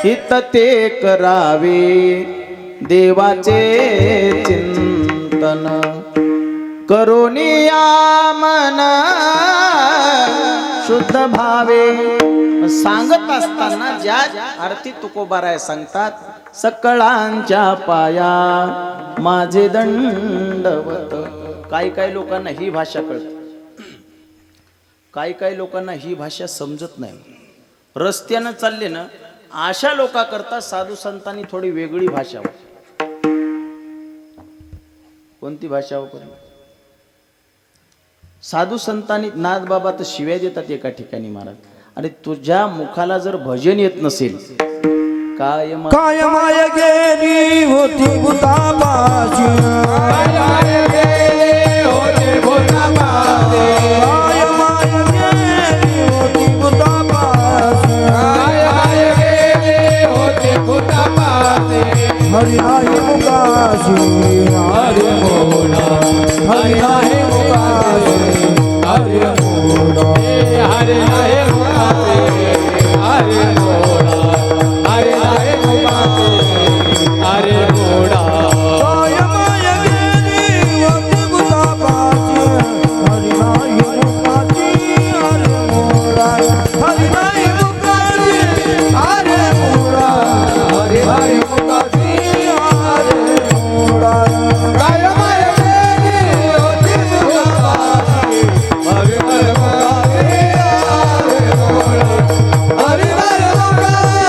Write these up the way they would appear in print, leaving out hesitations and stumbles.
हित ते करावे देवाचे चिंतन करुनिया मन शुद्ध भावे. सांगत असताना ज्या आरती तुकोबाराय सांगतात सकळांच्या पाया माझे दंडवत. काही लोकांना ही भाषा कळते, काही लोकांना ही भाषा समजत नाही. रस्त्यानं चालले ना अशा लोकांकरता साधू संतांनी थोडी वेगळी भाषा वापरली. कोणती भाषा वापरली? साधू संतांनी नाथ बाबा तर शिव्या देतात एका ठिकाणी महाराज. अरे तुझ्या मुखाला जर भजन येत नसेल काय माय गेली होती भूताबाची, काय गेली होती भूताबाची, काय माय गेली होती भूताबाची, काय गेली होती भूताबाची. हरी नाही मुकाशी हरी मोला, हरी नाही मुकाशी हरी मोला, हरी नाही मुकाशी हरी मोला, हरी नाही मुकाशी हरी मोला. काय माय गेली होती भूताबाची, हरी नाही मुकाशी हरी मोला, हरी नाही मुकाशी हरी मोला, हरी नाही मुकाशी हरी मोला. काय माय गेली होती भूताबाची, हरी नाही मुकाशी हरी मोला, हरी नाही मुकाशी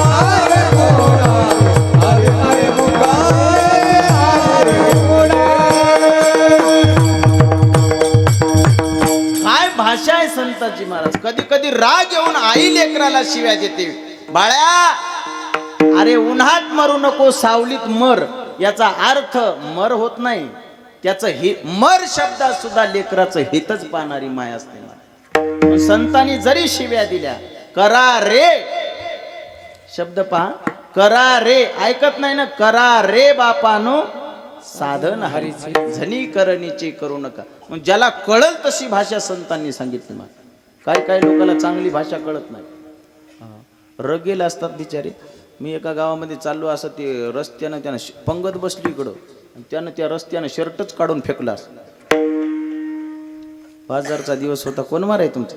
हरी मोला, हरी नाही मुकाशी हरी मोला. काय भाषा आहे संतांची महाराज. कधी कधी राग येऊन आई लेकराला शिव्या देते. बाळ्या अरे उन्हात मरू नको सावलीत मर. याचा अर्थ मर होत नाही, त्याचं हित, मर शब्दात सुद्धा लेकराचं हितच पाहणारी माय असते. संतांनी जरी शिव्या दिल्या करा रे शब्द पहा, करा रे ऐकत नाही ना, करा रे बापानो साधन हरीचे झनी करणीचे करू नका. मग ज्याला कळल तशी भाषा संतांनी सांगितली. मग काय लोकांना चांगली भाषा कळत नाही, रगेल असतात बिचारे. मी एका गावामध्ये चाललो असं ते रस्त्यानं त्यानं पंगत बसली इकडं, त्यानं त्या रस्त्यानं शर्टच काढून फेकला. बाजारचा दिवस होता. कोण मार आहे तुमचा?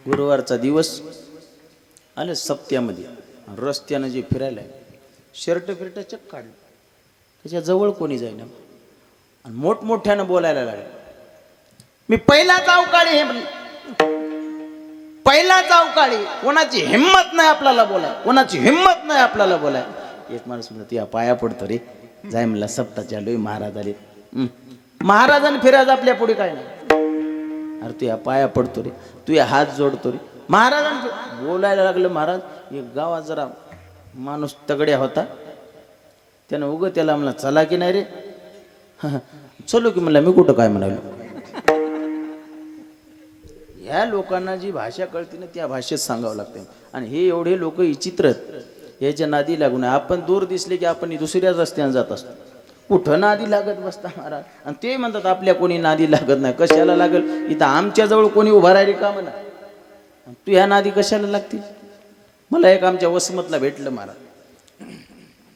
गुरुवारचा दिवस आले सप्त्यामध्ये. रस्त्यानं जे फिरायला शर्ट चक काढलं, त्याच्या जवळ कोणी जाईना आणि मोठमोठ्यानं बोलायला लागले. मी पहिला जाऊ काळी, हे पहिला जाऊ काळी. कोणाची हिंमत नाही आपल्याला बोलाय, कोणाची हिंमत नाही आपल्याला बोलाय. एक माणूस म्हणतो या पाया पडतो रे, जाय म्हणला सप्ता चालू महाराज आले. महाराजांनी फिराज आपल्या पुढे काय नाही. अरे तू या पाया पडतो रे, तू या हात जोडतो रे. महाराजांनी बोलायला लागलं. महाराज एक गावात जरा माणूस तगड्या होता, त्यानं उगं त्याला म्हणला चला की नाही रे. चलो की म्हणला, मी कुठं काय म्हणालो. ह्या लोकांना जी भाषा कळते ना त्या भाषेत सांगावं लागते. आणि हे एवढे लोक विचित्र याच्या नादी लागू नये. आपण दूर दिसले की आपण दुसऱ्याच रस्त्याने जात असतो. कुठं नादी लागत बसता महाराज. आणि ते म्हणतात आपल्या कोणी नादी लागत नाही. कशाला लागल, इथं आमच्या जवळ कोणी उभा राहिली का म्हणा, तू ह्या नादी कशाला लागतील. मला एक आमच्या वसमतला भेटलं महाराज,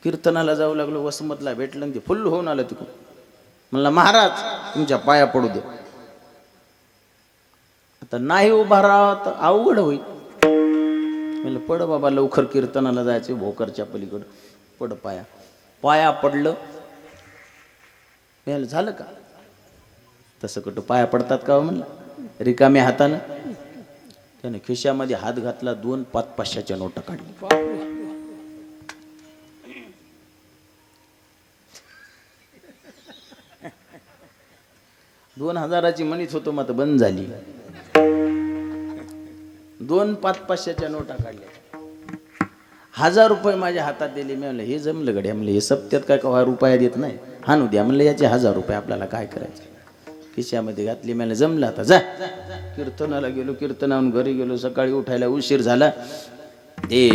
कीर्तनाला जाऊ लागलो, वसमतला भेटलं ते फुल होऊन आलं तिकडून. म्हणलं महाराज तुमच्या पाया पडू दे. आता नाही उभा राहा तर अवघड होईल. म्हणलं पड बाबा, लवकर कीर्तनाला जायचं भोकरच्या पलीकडं, पड पाया. पाया पडलं. म्हणलं झालं का? तसं कुठं पाया पडतात का म्हणलं रिकाम्या हातानं. त्याने खिशामध्ये हात घातला, 2 500च्या नोटा काढल्या. 2000ची म्हणत होतो मग बंद झाली. 2 500च्या नोटा काढल्या. 1000 रुपये माझ्या हातात दिले. मी म्हणलं हे जमलं गड्या, म्हणलं हे सप्त्यात काय का रुपया देत नाही, हाणू द्या म्हणलं याचे 1000 रुपये, आपल्याला काय करायचं. खिशामध्ये घातली. मला जमलं आता जा. कीर्तनाला गेलो. कीर्तनाहून घरी गेलो. सकाळी उठायला उशीर झाला. ते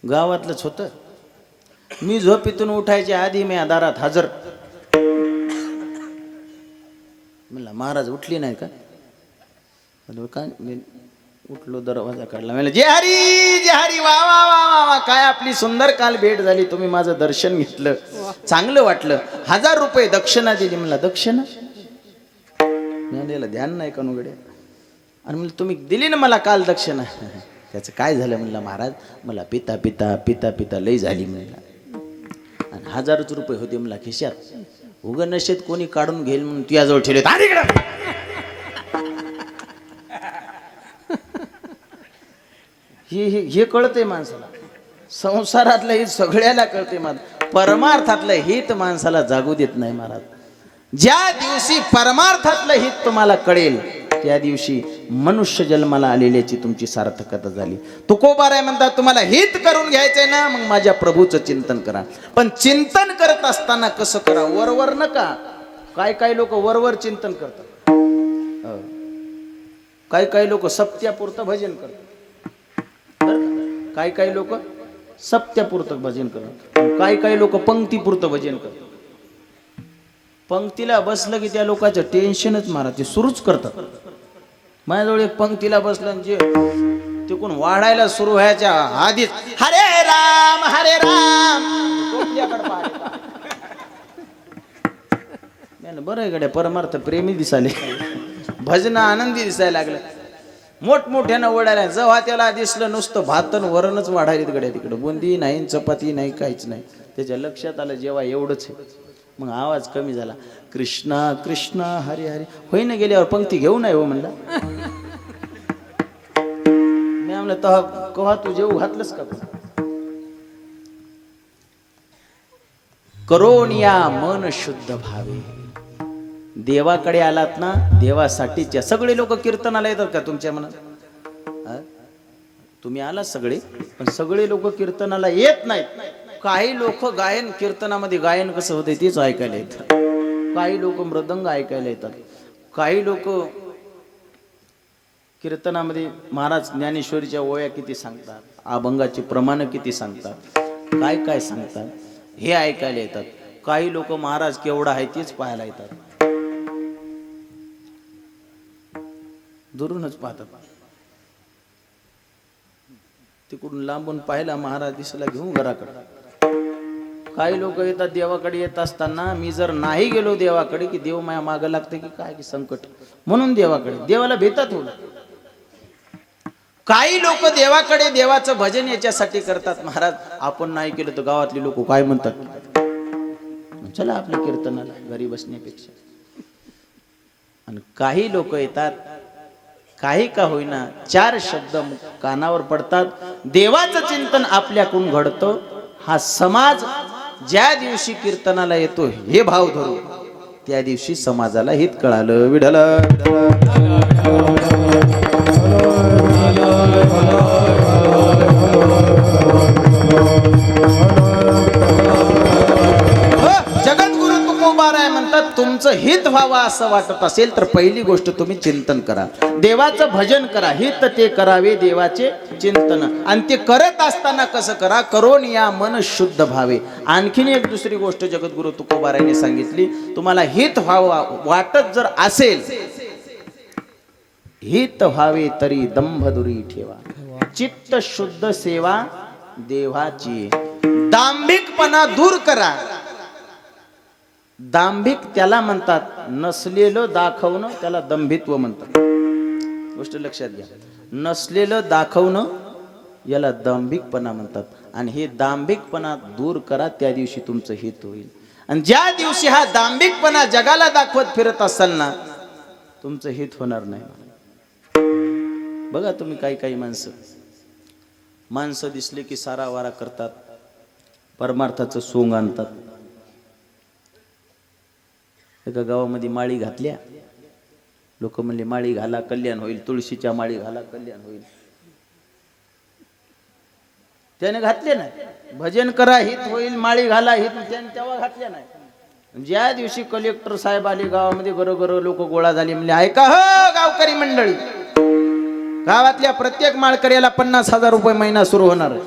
गावातलंच होतं. मी झोपेतून उठायच्या आधी मी दारात हजर. म्हणलं महाराज उठली नाही का? काय? मी उठलो, दरवाजा काढला. म्हणलं जे हरी जे हरी, वा वा वा वा वा, काय आपली सुंदर काल भेट झाली, तुम्ही माझं दर्शन घेतलं, चांगलं वाटलं. 1000 रुपये दक्षिणा दिली. म्हणला दक्षिणा? मी ध्यान नाही का नुगड्या. आणि म्हणलं तुम्ही दिली ना मला काल दक्षिणा. त्याचं काय झालं म्हणलं महाराज, मला पिता पिता पिता पिता लई झाली म्हणला. आणि 1000 रुपये होते मला खिशात. उग नशेत कोणी काढून घेईल म्हणून तुझ्याजवळ ठेवले. हे कळतंय माणसाला. संसारातलं हित सगळ्याला कळते. परमार्थातलं हित माणसाला जागू देत नाही महाराज. ज्या दिवशी परमार्थातलं हित तुम्हाला कळेल त्या दिवशी मनुष्य जन्माला आलेल्याची तुमची सार्थकता झाली. तुकोबाराय म्हणतात तुम्हाला हित करून घ्यायचंय ना, मग माझ्या प्रभूचं चिंतन करा. पण चिंतन करत असताना कसं करा, वरवर नका. काय लोक वरवर चिंतन करतात. काही लोक सप्त्यापुरतं भजन करतात. काही लोक सप्त्यापुरतं भजन करतात. काही लोक पंक्तीपुरतं भजन करतात. पंक्तीला बसलं की त्या लोकांचं टेन्शनच मारा, ते सुरूच करतात. माझ्याजवळ एक पंक्तीला बसलं जे तिकून वाढायला सुरू व्हायच्या आधीच हरे राम बरं आहे गड्या, परमार्थ प्रेमी दिसाले, भजन आनंदी दिसायला लागलं. मोठमोठ्यानं ओढायला जेव्हा त्याला दिसलं नुसतं भातन वरणच वाढायला गड्या, तिकडं बुंदी नाही, चपाती नाही, काहीच नाही. त्याच्या लक्षात आलं जेव्हा एवढंच आहे. मग आवाज कमी झाला. कृष्णा कृष्णा हरे हरे. होईना गेल्यावर पंक्ती घेऊ नये हो म्हणला. मी म्हणलं तेव्हा कव्हा तू जेव घातलंस का? करोनिया मन शुद्ध भावे. देवाकडे आलात ना, देवासाठीच्या सगळे लोक कीर्तनाला येतात का तुमच्या मनात? तुम्ही आलात सगळे, पण सगळे लोक कीर्तनाला येत नाहीत. काही लोक गायन, कीर्तनामध्ये गायन कसं होते तेच ऐकायला येतात. काही लोक मृदंग ऐकायला येतात. काही लोक कीर्तनामध्ये महाराज ज्ञानेश्वरीच्या ओळ्या किती सांगतात, अभंगाची प्रमाण किती सांगतात, काय सांगतात हे ऐकायला येतात. काही लोक महाराज केवढा आहे तेच पाहायला येतात. दुरूनच पाहतात. तिकडून लांबून पाहिला महाराज दिसला घेऊन घराकडे. काही लोक येतात देवाकडे. येत असताना मी जर नाही गेलो देवाकडे की देव माया मागं लागते की काय की संकट, म्हणून देवाकडे देवाला भेटत होत. काही लोक देवाकडे देवाचं भजन याच्यासाठी करतात, महाराज आपण नाही केलं तर गावातली लोक काय म्हणतात, चला आपल्या कीर्तनाला घरी बसण्यापेक्षा. आणि काही लोक येतात, काही का होईना 4 शब्द कानावर पडतात, देवाचं चिंतन आपल्याकडून घडतं. हा समाज ज्या दिवशी कीर्तनाला येतो हे भाव धरू, त्या दिवशी समाजाला हित कळालं. विठ्ठल जगद्गुरु तुकोबाराय म्हणतात तुमचं हित व्हावं असं वाटत असेल तर पहिली गोष्ट तुम्ही चिंतन करा, देवाचं भजन करा. हित ते करावे देवाचे चिंतन. आणि ते करत असताना कसं करा, करोन या मन शुद्ध भावे. आणखीन एक दुसरी गोष्ट जगद्गुरु तुकोबारायने सांगितली, तुम्हाला हित व्हावं वाटत जर असेल, हित व्हावे तरी दंभ दुरी ठेवा. चित्त शुद्ध सेवा देवाची. दांभिकपणा दूर करा. दांभिक त्याला म्हणतात, नसलेलं दाखवणं त्याला दंभित्व म्हणतात. गोष्ट लक्षात घ्या. नसलेलं दाखवणं याला दांभिकपणा म्हणतात. आणि हे दांभिकपणा दूर करा, त्या दिवशी तुमचं हित होईल. आणि ज्या दिवशी हा दांभिकपणा जगाला दाखवत फिरत असाल ना, तुमचं हित होणार नाही. बघा तुम्ही काही काही माणसं दिसले की सारा वारा करतात, परमार्थाचं सोंग आणतात. एका गावामध्ये माळी घातल्या, लोक म्हणले माळी घाला कल्याण होईल, तुळशीच्या माळी घाला कल्याण होईल. त्याने घातले नाही. भजन करा हित होईल, माळी घाला हित, त्याने तेव्हा घातले नाही. ज्या दिवशी कलेक्टर साहेब आले गावामध्ये, गरोगरो लोक गोळा झाले. म्हणले ऐका हो गावकरी मंडळी, गावातल्या प्रत्येक माळकऱ्याला 50,000 रुपये महिना सुरू होणार आहे.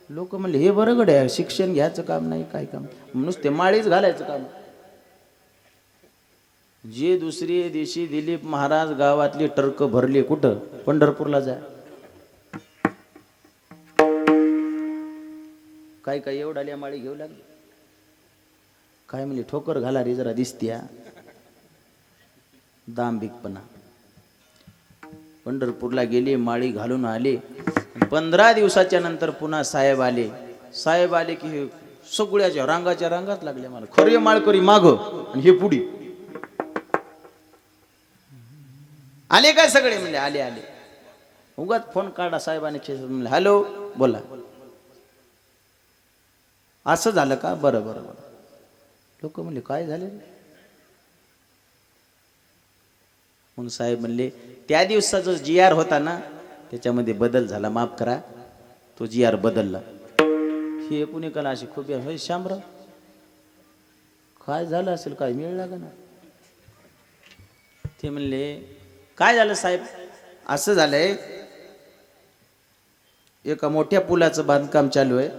लोक म्हणले हे बरं गड्या, शिक्षण घ्यायचं काम नाही, काय काम, नुसते माळीच घालायचं काम. जे दुसरी दिवशी दिलीप महाराज गावातली टर्क भरले, कुठं? पंढरपूरला जा. काय काय एवढाल्या माळी घेऊ लागले. काय म्हणले ठोकर घाला रे जरा दिसत्या. दांभिकपणा. पंढरपूरला गेले, माळी घालून आले. 15 दिवसाच्या नंतर पुन्हा साहेब आले की सगळ्याच्या रांगात लागल्या. मला खरे माळकरी माग आणि हे पुढी आले काय सगळे? म्हणले आले. उगाच फोन काढा साहेबांनी. म्हणले हॅलो बोला. असं झालं का? बरं. लोक म्हणले काय झाले? मग साहेब म्हणले त्या दिवसाचा GR होता ना, त्याच्यामध्ये बदल झाला, माफ करा, तो GR बदलला. हे पुणेकाला अशी खूप शामराव काय झालं असेल, काय मिळ लागा ना. ते म्हणले काय झालं साहेब? असं झालंय, एका मोठ्या पुलाचं बांधकाम चालू आहे.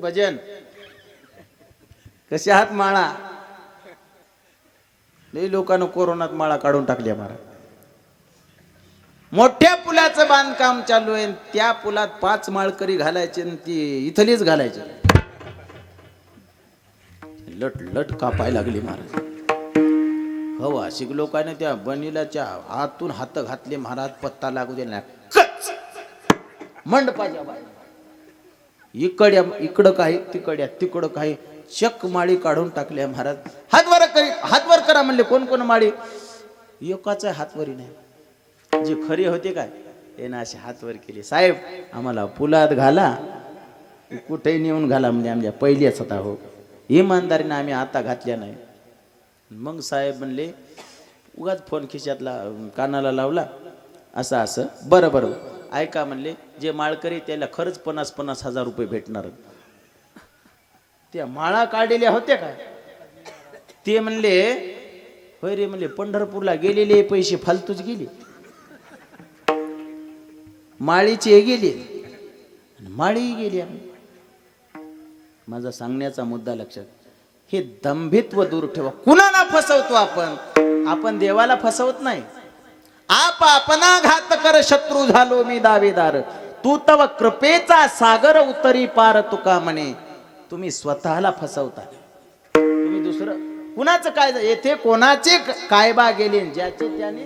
भजन कसे आहात माळा? लई लोकांना कोरोनात माळा काढून टाकल्या महाराज. मोठ्या पुलाचं बांधकाम चालू आहे, त्या पुलात 5 माळकरी घालायचे आणि ती इथलीच घालायचे. लट कापाय लागली महाराज. हो अशी लोकांनी त्या बनिलाच्या हातून हात घातले महाराज, पत्ता लागू दिला. मंडपाच्या बाहेर इकडं काय, तिकडं काय, चक माळी काढून टाकल्या महाराज. हातवर करा म्हणले. कोण माळी? एकाच हातवरी नाही, जे खरे होते काय ते ना असे हातवर केले. साहेब आम्हाला पुलात घाला, कुठेही नेऊन घाला म्हणजे आमच्या पहिल्याच होता. हो इमानदारीने आम्ही आता घातल्या नाही. मग साहेब म्हणले, उगाच फोन खिशातला कानाला लावला, असं बरं ऐका म्हणले, जे माळकरी त्याला खरंच 50,000 रुपये भेटणार. त्या माळा काढलेल्या होत्या काय? ते म्हणले होय रे. म्हणले पंढरपूरला गेलेले पैसे फालतूच गेले, माळीचे गेले, माळी गेली. माझा सांगण्याचा मुद्दा लक्षात, हे दंभित्व दूर ठेवा. कुणाला फसवतो आपण देवाला फसवत नाही. आपणा घात कर शत्रू झालो मी दावेदार, तू तव कृपेचा सागर उतरी पार. तुका म्हणे तुम्ही स्वतःला फसवता. तुम्ही दुसरं कुणाचं काय, येथे कोणाचे कायबा गेले, ज्याचे त्याने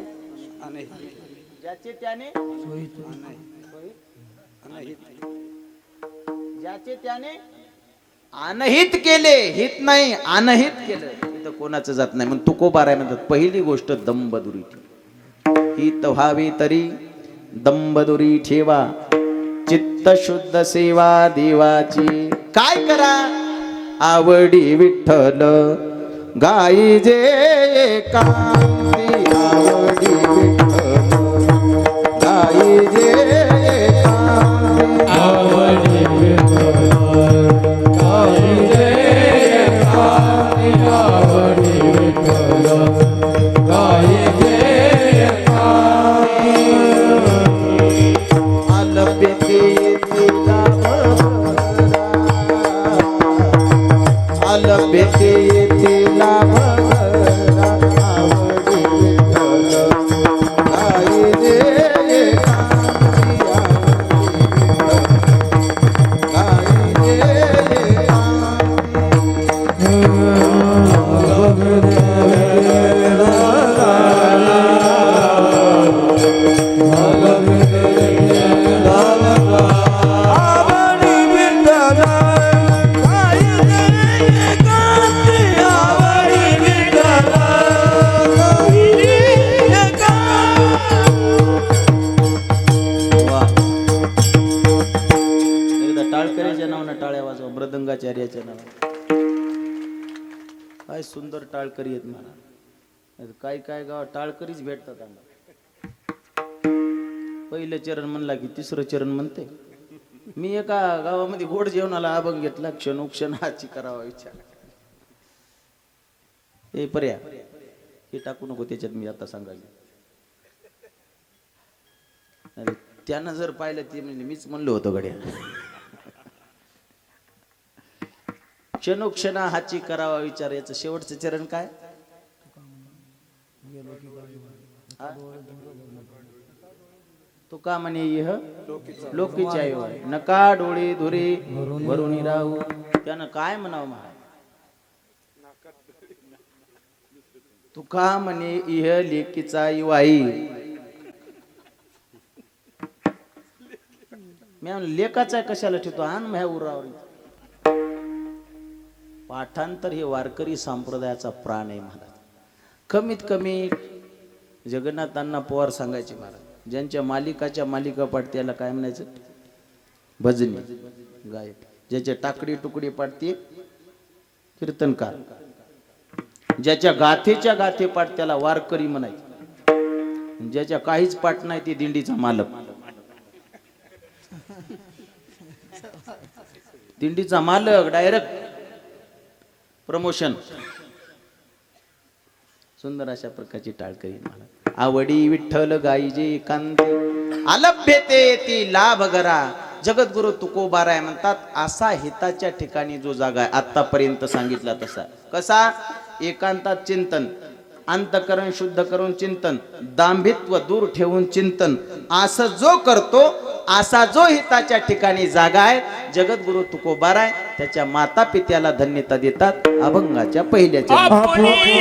अनहित केले. हित नाही, अनहित केलं तर कोणाचं जात नाही. मग तुकोबाराय म्हणतात, पहिली गोष्ट दंबदुरी ठेवा. हित व्हावे तरी दंबदुरी ठेवा, चित्त शुद्ध सेवा देवाची. काय करा? आवडी विठ्ठल गाई जे एकांती, आवडी विठ्ठल गाई जे एकांती, आवडी विठ्ठल गाई जे एकांती, आवडी विठ्ठल गाई जे बेते येतीला भगरा, आवडी विठ्ठल गाई जे एकांती, आवडी विठ्ठल गाई काय सुंदर टाळकरी आहेत मला. काय काय गाव टाळकरीच भेटतात आम्हाला. पहिलं चरण म्हणला की तिसरं चरण म्हणते. मी एका गावामध्ये गोड जेवणाला अभंग घेतला, क्षणोक्षणाची करावा विचार. हे पर्या हे टाकू नको त्याच्यात, मी आता सांगायला. त्यानं जर पाहिलं ते म्हणजे मीच म्हणलो होतो गड्या. क्षणोक्षणा हाची करावा विचार. याचं शेवटचं चरण काय? तो का म्हणे इह लोकीच्या आहे, नका डोळे धुरे भरून राहू. त्यानं काय म्हणावं महाराज? तू का म्हणे इह लेकीचा इवाई. मी लेकाचा कशाला ठेवतो? आण म्या उरावर. पाठांतर हे वारकरी संप्रदायाचा प्राण आहे महाराज. कमीत कमी जगन्नाथांना पवार सांगायचे महाराज, ज्यांच्या मालिकाच्या मालिका पाठ त्याला काय म्हणायचं? भजनी गायक. ज्याच्या टाकडी तुकडी पाठते कीर्तनकार. ज्याच्या गाथेच्या गाथे पाठ त्याला वारकरी म्हणायचे. ज्याच्या काहीच पाठ नाही ते दिंडीचा मालक. दिंडीचा मालक डायरेक्ट प्रमोशन. सुंदर अशा प्रकारची टाळकरी मला. आवडी विठ्ठल गाईजे एकांती, अलभ्यते ती लाभ गरा. जगद्गुरु तुकोबाराय म्हणतात, असा हिताच्या ठिकाणी जो जागा आहे आतापर्यंत सांगितला तसा. कसा? एकांतात चिंतन, अंतकरण शुद्ध करून चिंतन, दांभित्व दूर ठेवून चिंतन. असं जो करतो, असा जो हिताच्या ठिकाणी जागा आहे जगद्गुरु तुकोबाराय त्याच्या माता पित्याला धन्यता देतात अभंगाच्या पहिल्याच्या. Ah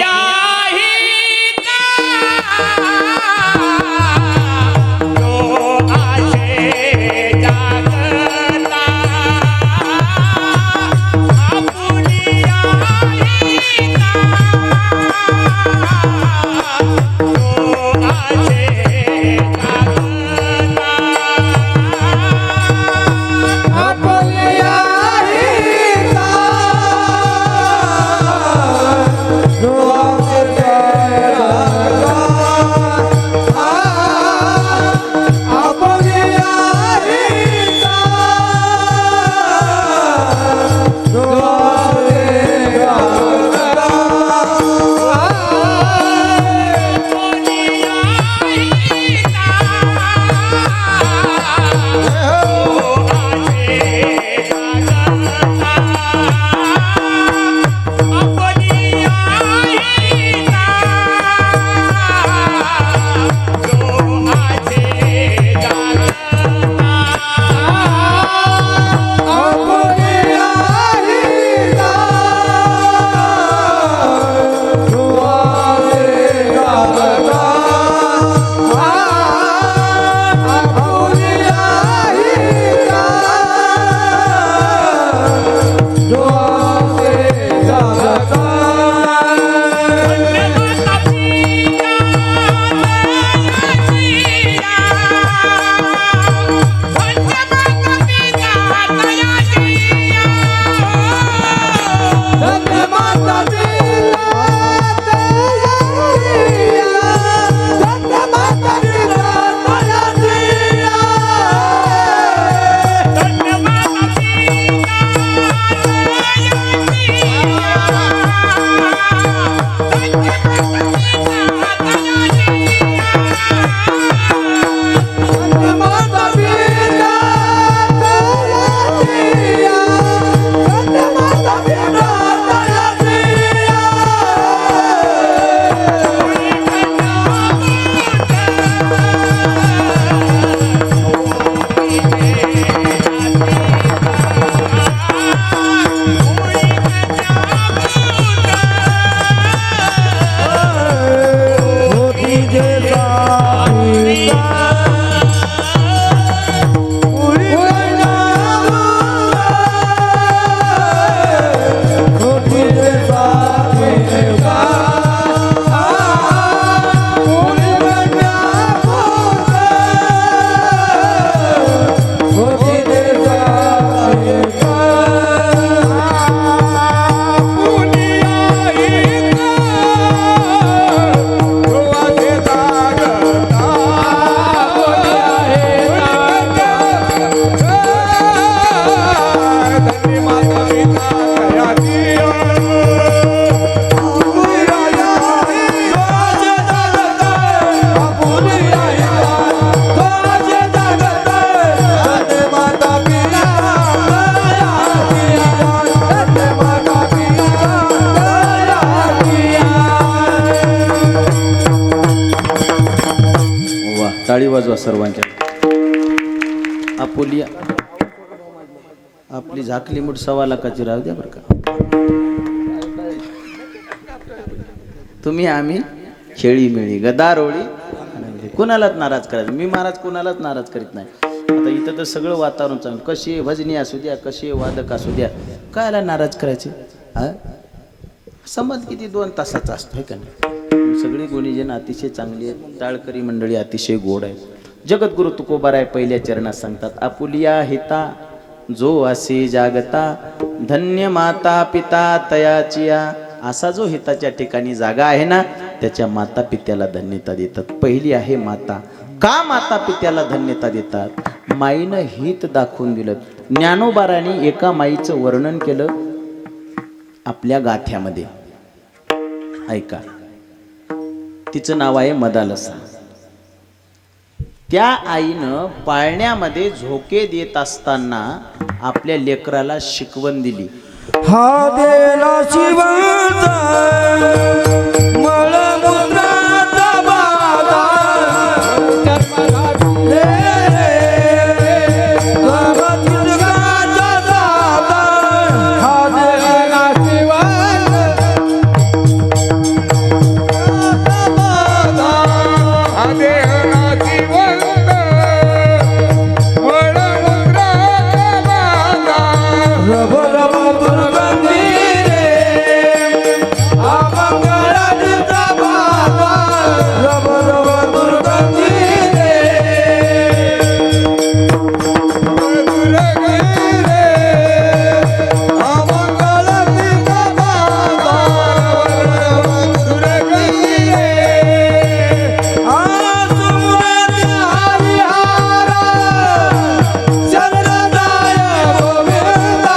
टाळी वाजवा सर्वांच्या. आपुलिया आपली झाकली मूठ 1.25 लाखाची राहू द्या बरं का. तुम्ही आम्ही खेळी मिळी गदारोळी कुणालाच नाराज करायचं. मी महाराज कुणालाच नाराज करीत नाही. आता इथं तर सगळं वातावरण चांगलं. कशी भजनी असू द्या, कशी वादक असू द्या, कायला नाराज करायचे. हा संबंध किती 2 तासाचा असतो, हे का नाही. सगळी गुणीजन अतिशय चांगली आहेत. टाळकरी मंडळी अतिशय गोड आहे. जगद्गुरु तुकोबाराय पहिल्या चरणात सांगतात, आपुलिया हिता जो असे जागता धन्य माता पिता तयाचिया. असा जो हिताच्या ठिकाणी जागा आहे ना, त्याच्या माता पित्याला धन्यता देतात. पहिली आहे माता. का माता पित्याला धन्यता देतात? माईनं हित दाखवून दिलं. ज्ञानोबाराने एका माईचं वर्णन केलं आपल्या गाथ्यामध्ये, ऐका. तिचं नाव आहे मदालसा. त्या आईनं पाळण्यामध्ये झोके देत असताना आपल्या लेकराला शिकवण दिली. हा देला शिवाचा मळमूत्राचा बाधा रे रे गावाचा दादा. हा देला शिवाचा बाधा हा देला शिवाचा मळमूत्राचा बाधा. रब रब दुर्गंधी रे अमंगळाचा बाबा. रब रब दुर्गंधी रे दुर्गंधी रे अमंगळाचा बाबा. रब दुर्गंधी रे आसुराच्या हरिहारा शरणदाय गोविंदा.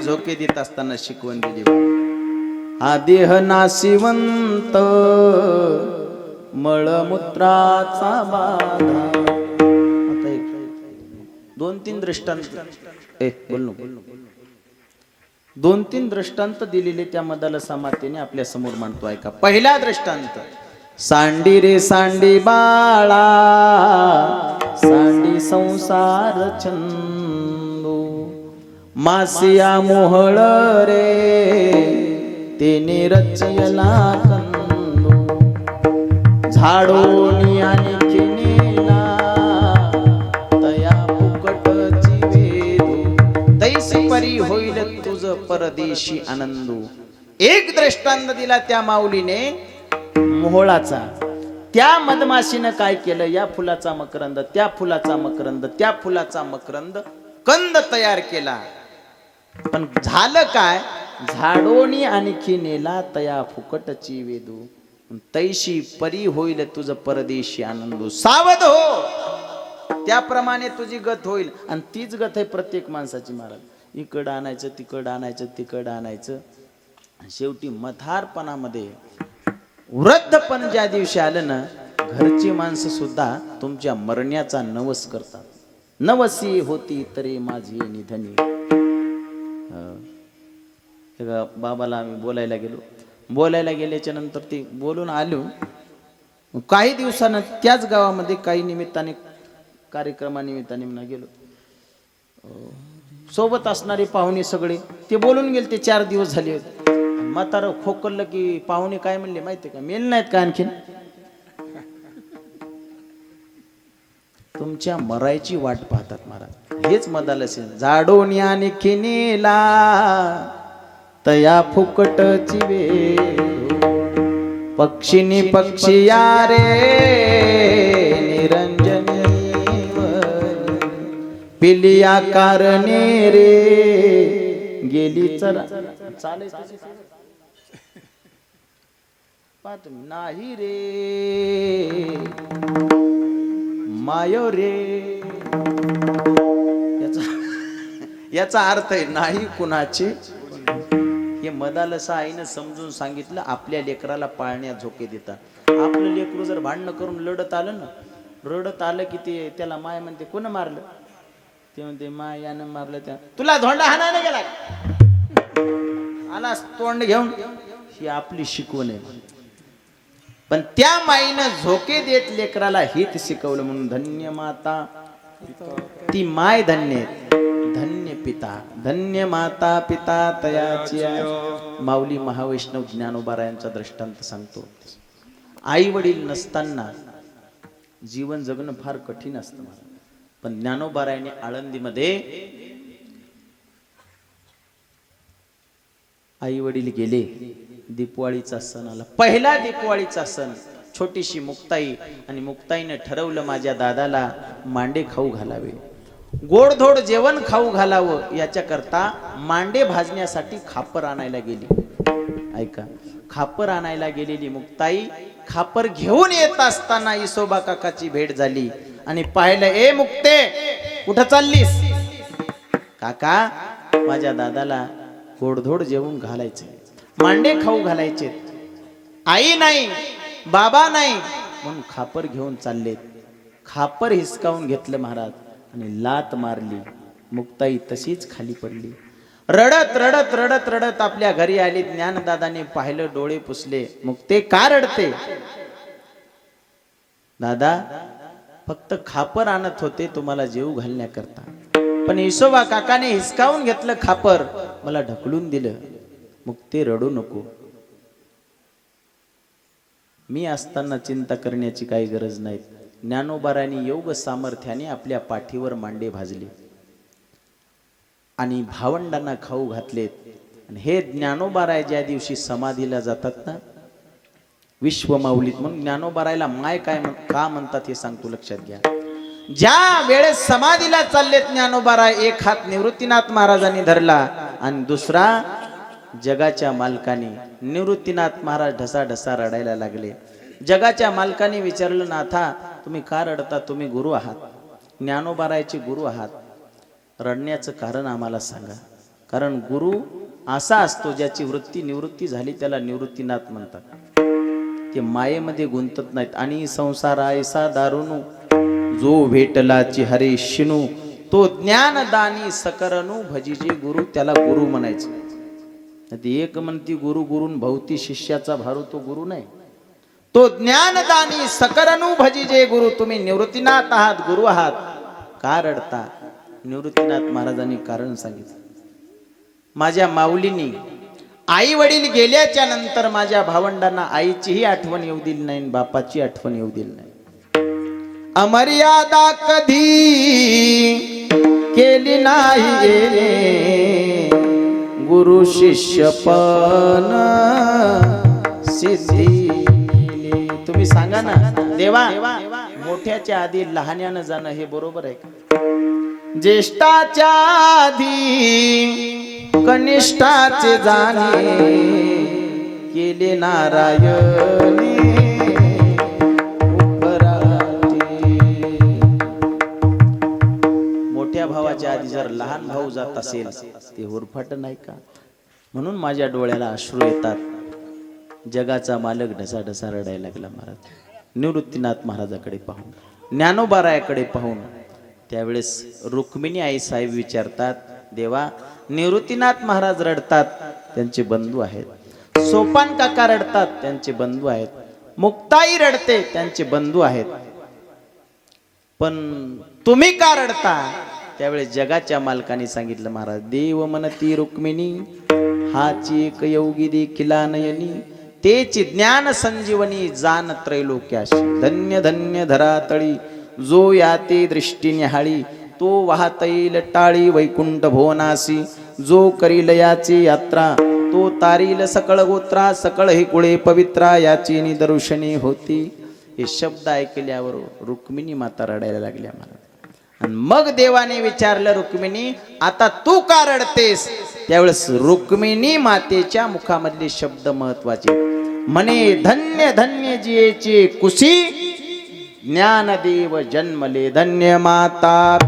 झोके देत असताना शिकवण दिली. हा देह नाशिवंत मळमूत्राचा बाधा. आता एक 2-3 दृष्टांत बोल 2-3 दृष्टांत दिलेले त्या मदालसा मातेने आपल्या समोर मांडतो, ऐका. पहिला दृष्टांत, सांडी रे सांडी बाळा सांडी संसार छंदू मासिया मोहळ रे तेने रचयला कंदू झाडोनी आणि किनेला तया फुकटची वेदू तैसी परी होईल तुझ परदेशी आनंदू. एक दृष्टांत दिला त्या माऊलीने मोहळाचा. त्या मधमाशीनं काय केलं, या फुलाचा मकरंद त्या फुलाचा मकरंद त्या फुलाचा मकरंद कंद तयार केला. पण झालं काय, झाडोनी आणखी नेला तया फुकटची वेदू तैशी परी होईल तुझ परदेशी आनंदू. सावध हो, त्याप्रमाणे तुझी गत होईल. आणि तीच गत आहे प्रत्येक माणसाची महाराज. इकडं आणायचं तिकडं आणायचं तिकडं आणायचं. शेवटी मथारपणामध्ये वृद्धपण ज्या दिवशी आलं ना, घरची माणसं सुद्धा तुमच्या मरण्याचा नवस करतात. नवसी होती तरी माझी निधनी. बाबाला आम्ही बोलायला गेल्याच्या नंतर ती बोलून आलो. काही दिवसानं त्याच गावामध्ये काही निमित्ताने कार्यक्रमानिमित्ताने म्हणा गेलो. सोबत असणारे पाहुणे सगळे ते बोलून गेले. ते 4 दिवस झाले होते. म्हातारं खोकललं की पाहुणे काय म्हणले माहितीये का? मेल नाहीत का आणखीन? तुमच्या मरायची वाट पाहतात महाराज. हेच मदाल असेल. जाडोनी आणि खिनेला तया फुकटची वेळ, पक्षिनी पक्षिया रे निरंजनी पिलिया कारणे रे गेली चरा. चालेल पाहत नाही रे मायो रे. याचा अर्थ आहे नाही कुणाचे. हे मदालसा आईनं समजून सांगितलं. आपल्या लेकराला पाळण्यात झोके देतात. आपलं लेकरू जर भांडणं करून लढत आलं ना, रडत आलं की ते त्याला माय म्हणते कोण मारलं? ते म्हणते मायानं मारलं. त्या तुला धोंडा हाणायला गेला आला तोंड घेऊन. ही आपली शिकवण आहे. पण त्या माईनं झोके देत लेकराला हित शिकवलं म्हणून धन्य माता. ती माय धन्य, धन्य पिता, धन्य माता पिता तयाची. माऊली महावैष्णव ज्ञानोबारायांचा दृष्टांत सांगतो. आई वडील नसताना जीवन जगणं फार कठीण असतं. पण ज्ञानोबारायाने आळंदीमध्ये आई वडील गेले. दीपवाळीचा सण आला. पहिला दीपवाळीचा सण. छोटीशी मुक्ताई आणि मुक्ताईने ठरवलं माझ्या दादाला मांडे खाऊ घालावे, गोडधोड जेवण खाऊ घालावं. याच्या करता मांडे भाजण्यासाठी खापर आणायला गेली. ऐका, खापर आणायला गेलेली मुक्ताई खापर घेऊन येत असताना इसोबा काकाची भेट झाली आणि पाहिलं, ए मुक्ते कुठं चाललीस? काका माझ्या दादाला गोडधोड जेवण घालायचे, मांडे खाऊ घालायचे. आई नाही बाबा नाही म्हणून खापर घेऊन चाललेत. खापर हिसकावून घेतलं महाराज आणि लात मारली. मुक्ताई तशीच खाली पडली. रडत रडत रडत रडत आपल्या घरी आली. ज्ञानदादाने पाहिलं, डोळे पुसले. मुक्ते का रडते? दादा फक्त खापर आणत होते तुम्हाला जेव घालण्याकरता, पण इसोबा काकाने हिसकावून घेतलं खापर, मला ढकलून दिलं. मुक्ते रडू नको. मी असताना चिंता करण्याची काही गरज नाही. ज्ञानोबारांनी योग सामर्थ्याने आपल्या पाठीवर मांडे भाजले आणि भावंडांना खाऊ घातलेत. आणि हे ज्ञानोबाराय ज्या दिवशी समाधीला जातात ना, विश्व माऊलीत, म्हणून ज्ञानोबारायला माय काय का म्हणतात हे सांगतो, लक्षात घ्या. ज्या वेळेस समाधीला चाललेत ज्ञानोबाराय, एक हात निवृत्तीनाथ महाराजांनी धरला आणि दुसरा जगाच्या मालकाने. निवृत्तीनाथ महाराज ढसा ढसा रडायला लागले. जगाच्या मालकाने विचारलं, नाथा तुम्ही का रडता? तुम्ही गुरु आहात, ज्ञानोबारायचे गुरु आहात. रडण्याचं कारण आम्हाला सांगा. कारण गुरु असा असतो ज्याची वृत्ती निवृत्ती झाली त्याला निवृत्तीनाथ म्हणतात. ते मायेमध्ये गुंतत नाहीत. आणि संसार ऐसा दारुणू जो भेटलाची हरे शिनू, तो ज्ञानदानी सकरनू भजिजे गुरु, त्याला गुरु म्हणायचं. एक म्हणती गुरु गुरुन भवती शिष्याचा भारू, तो गुरु नाही. तो ज्ञानदानी सकरनू भजिजे गुरु. तुम्ही निवृत्तीनाथ आहात, गुरु आहात. का रडता? निवृत्तीनाथ महाराजांनी कारण सांगितलं. माझ्या माऊलीनी आई वडील गेल्याच्या नंतर माझ्या भावंडांना आईचीही आठवण येऊ दिली नाही, बापाची आठवण येऊ दिली नाही. अमर्यादा कधी केली नाही, गुरु शिष्यपण सिद्धी. तुम्ही सांगा ना देवा, मोठ्याच्या आधी लहान्यानं जाणं हे बरोबर आहे का? ज्येष्ठाच्या आधी कनिष्ठाचे जाणे, केले नारायणी मोठ्या भावाच्या आधी जर लहान भाऊ जात असेल ते हुरफाट नाही का? म्हणून माझ्या डोळ्याला अश्रू येतात. जगाचा मालक ढसा ढसा रडायला लागला महाराज. निवृत्तीनाथ महाराजाकडे पाहून, ज्ञानोबारायाकडे पाहून. त्यावेळेस रुक्मिणी आई साहेब विचारतात, देवा निवृत्तीनाथ महाराज रडतात, त्यांचे बंधू आहेत. सोपान काका रडतात, त्यांचे बंधू आहेत. मुक्ताई रडते, त्यांचे बंधू आहेत. पण तुम्ही का रडता? त्यावेळी जगाच्या मालकाने सांगितलं, महाराज देव म्हणती रुक्मिणी हाची एक योगी देखिला नयनी, तेची ज्ञान संजीवनी जान त्रैलोक्याशी, धन्य धन्य धरातळी जो याते दृष्टी निहाळी, तो वाहतैल टाळी वैकुंठ भुवनासी, जो करील याची यात्रा तो तारील सकळ गोत्रा, सकळ हे कुळे पवित्रा याची निदर्शनी होती. हे शब्द ऐकल्यावर रुक्मिणी माता रडायला लागल्या महाराज. आणि मग देवाने विचारलं, रुक्मिणी आता तू का रडतेस? त्यावेळेस रुक्मिणी मातेच्या मुखामधले शब्द महत्वाचे म्हणे, धन्य धन्य जियेचे कुशी ज्ञानदेव जन्मले, धन्य माता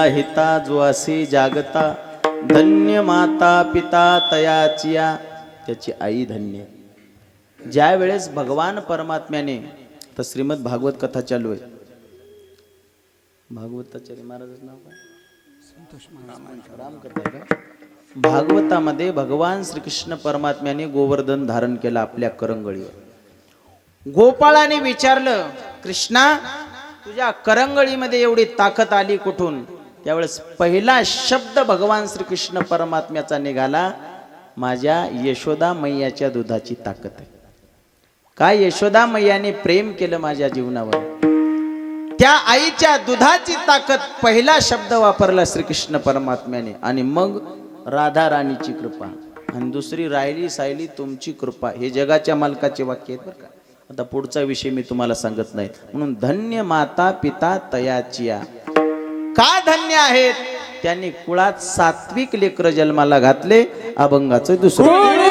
हिता जो असे जागता, धन्य माता पिता तयाचिया, त्याची आई धन्य. ज्या वेळेस भगवान परमात्म्याने, तर श्रीमद भागवत कथा चालू आहे, भागवताचार्य महाराजाचं नाव काय? रामकथा आहे का? भागवतामध्ये भगवान श्रीकृष्ण परमात्म्याने गोवर्धन धारण केला आपल्या करंगळीवर. गोपाळाने विचारलं, कृष्णा तुझ्या करंगळीमध्ये एवढी ताकद आली कुठून? त्यावेळेस पहिला शब्द भगवान श्रीकृष्ण परमात्म्याचा निघाला, माझ्या यशोदा मैयाच्या दुधाची ताकद आहे. काय यशोदा मैयाने प्रेम केलं माझ्या जीवनावर, त्या आईच्या दुधाची ताकद पहिला शब्द वापरला श्रीकृष्ण परमात्म्याने. आणि मग राधा राणीची कृपा, आणि दुसरी राहिली सायली तुमची कृपा. हे जगाच्या मालकाचे वाक्य आहेत बरं का. आता पुढचा विषय मी तुम्हाला सांगत नाही. म्हणून धन्य माता पिता तयाचिया, का धन्य आहेत? त्यांनी कुळात सात्विक लेकर जन्माला घातले. अभंगाचं दुसरं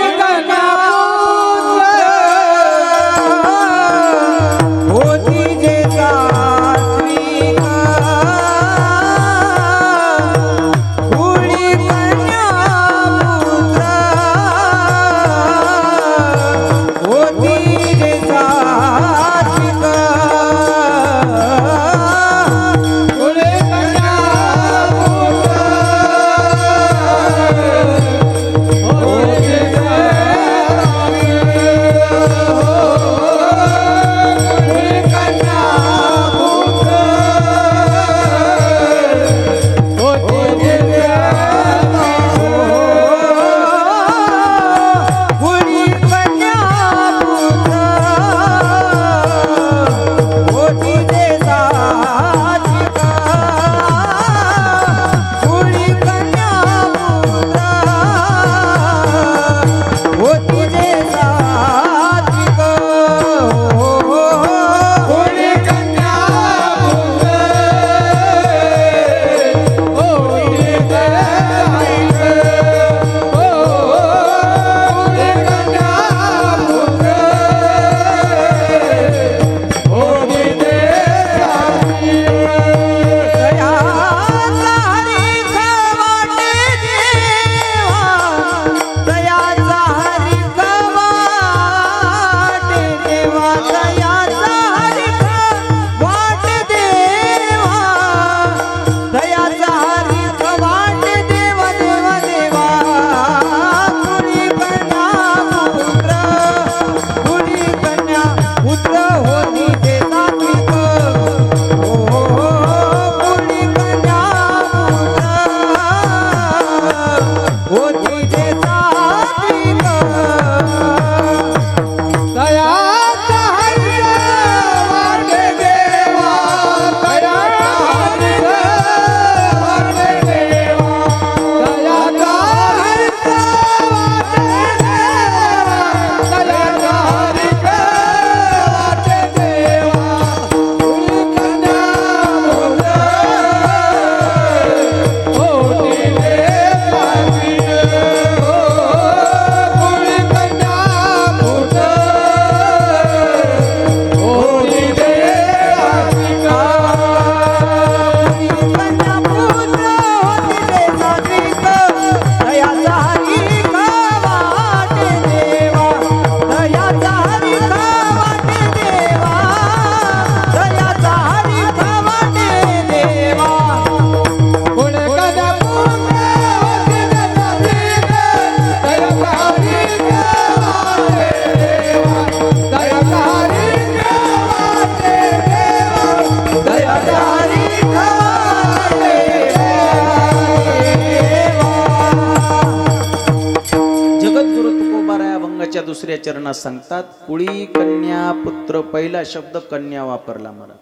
दुसऱ्या चरणात सांगतात, कुळी कन्या पुत्र, पहिला शब्द कन्या वापरला मला.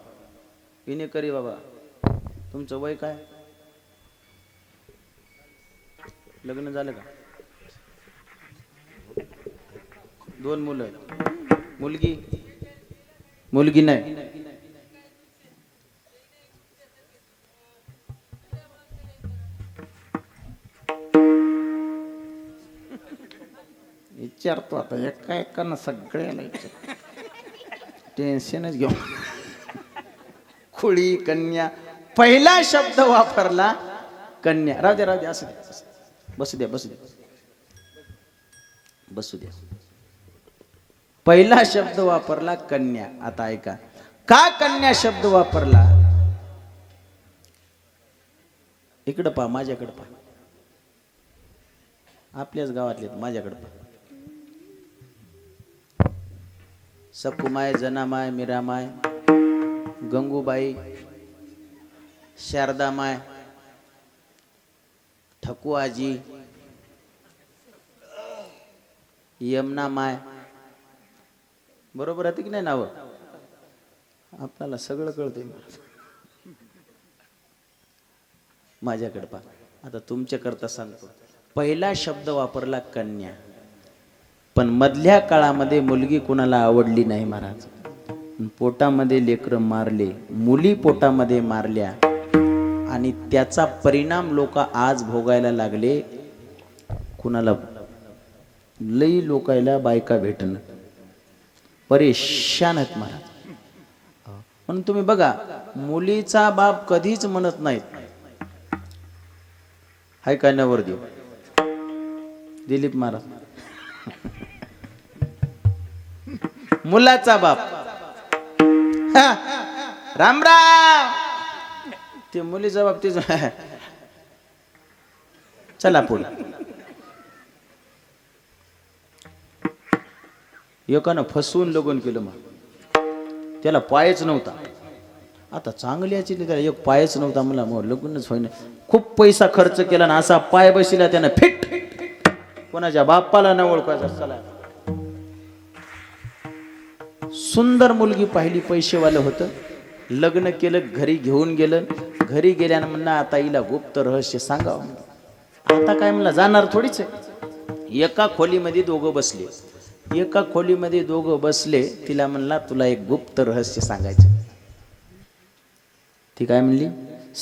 विनेकरी बाबा, तुमचं वय काय? लग्न झालं का? 2 मुलं, मुलगी? मुलगी नाही. विचारतो आता एका एकानं सगळ्याला टेन्शनच घेऊ. खुळी कन्या, पहिला शब्द वापरला कन्या. राहू दे असू दे, बसू द्या बसू द्या. पहिला शब्द वापरला कन्या. आता ऐका, का कन्या शब्द वापरला? इकडं पहा, माझ्याकडे पहा, आपल्याच गावातले, माझ्याकडे पहा. सकुमाय, जनामाय, मीरामाय, गंगूबाई, शारदामाय, ठकुआजी, यमुनामाय. बरोबर आहे की नाही नाव? आपल्याला सगळं कळतंय. माझ्याकडे पहा. आता तुमच्या करता सांगतो. पहिला शब्द वापरला कन्या, पण मधल्या काळामध्ये मुलगी कुणाला आवडली नाही महाराज. पोटामध्ये लेकरं मारले, मुली पोटामध्ये मारल्या, आणि त्याचा परिणाम लोक आज भोगायला लागले. कुणाला लई लोकायला बायका भेटणं, परेशान आहेत महाराज. म्हणून तुम्ही बघा, मुलीचा बाप कधीच म्हणत नाहीत, हाय काय नवरदेव दिलीप महाराज. मुलाचा बाप राम राम, ते मुलीचा बाप तेच. चला पुढे. एकानं फसवून लग्न केलं, मग त्याला पायच नव्हता. आता चांगल्याची त्याला एक पायच नव्हता, मला मग लग्नच होईना. खूप पैसा खर्च केला ना, असा पाय बसला त्यानं फिट. कोणाच्या बापाला न ओळखायचा. चला, सुंदर मुलगी पाहिली, पैसेवालं होतं, लग्न केलं, घरी घेऊन गेलं. घरी गेल्यानं म्हणलं आता हिला गुप्त रहस्य सांगावं. आता काय म्हणलं, जाणार थोडीच आहे. एका खोलीमध्ये दोघं बसले, तिला म्हणला तुला एक गुप्त रहस्य सांगायचं. ती काय म्हणली,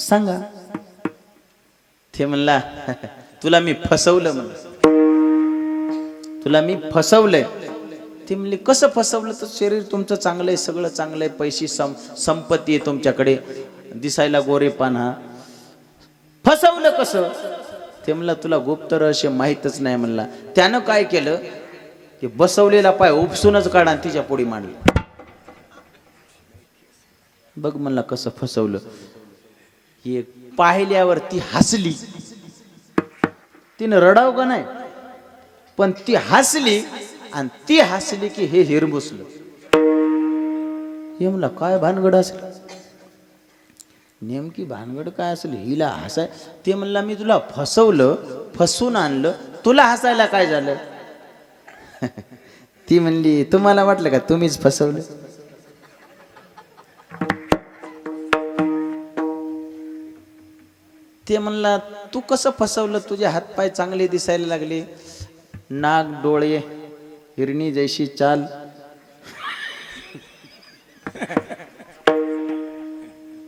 सांगा. ते म्हणला तुला मी फसवलं, तुला मी फसवलंय. ती म्हणली कसं फसवलं? तर शरीर तुमचं चांगलं आहे, सगळं चांगलं आहे, पैसे संपत्ती आहे तुमच्याकडे, दिसायला गोरेपान, फसवलं कसं? ते म्हणला तुला गुप्त रहस्य माहीतच नाही म्हणला. त्यानं काय केलं, ते बसवलेला पाय उपसूनच काढा आणि तिच्या पोडी मांडली. बघ म्हणला कसं फसवलं. हे पाहिल्यावर ती हसली. तिनं रडाव का नाही, पण ती हसली, आणि ती हसली की हे हिरमुसलं. हे म्हणला काय भानगड असेल, नेमकी भानगड काय असेल हिला हसाय? ते म्हणला मी तुला फसवलं, फसून आणलं, तुला हसायला काय झालं? ती म्हणली तुम्हाला वाटलं का तुम्हीच फसवलं? ते म्हणला तू कसं फसवलं? तुझे हातपाय चांगले दिसायला लागले, नाक डोळे हिरणी जैशी चाल,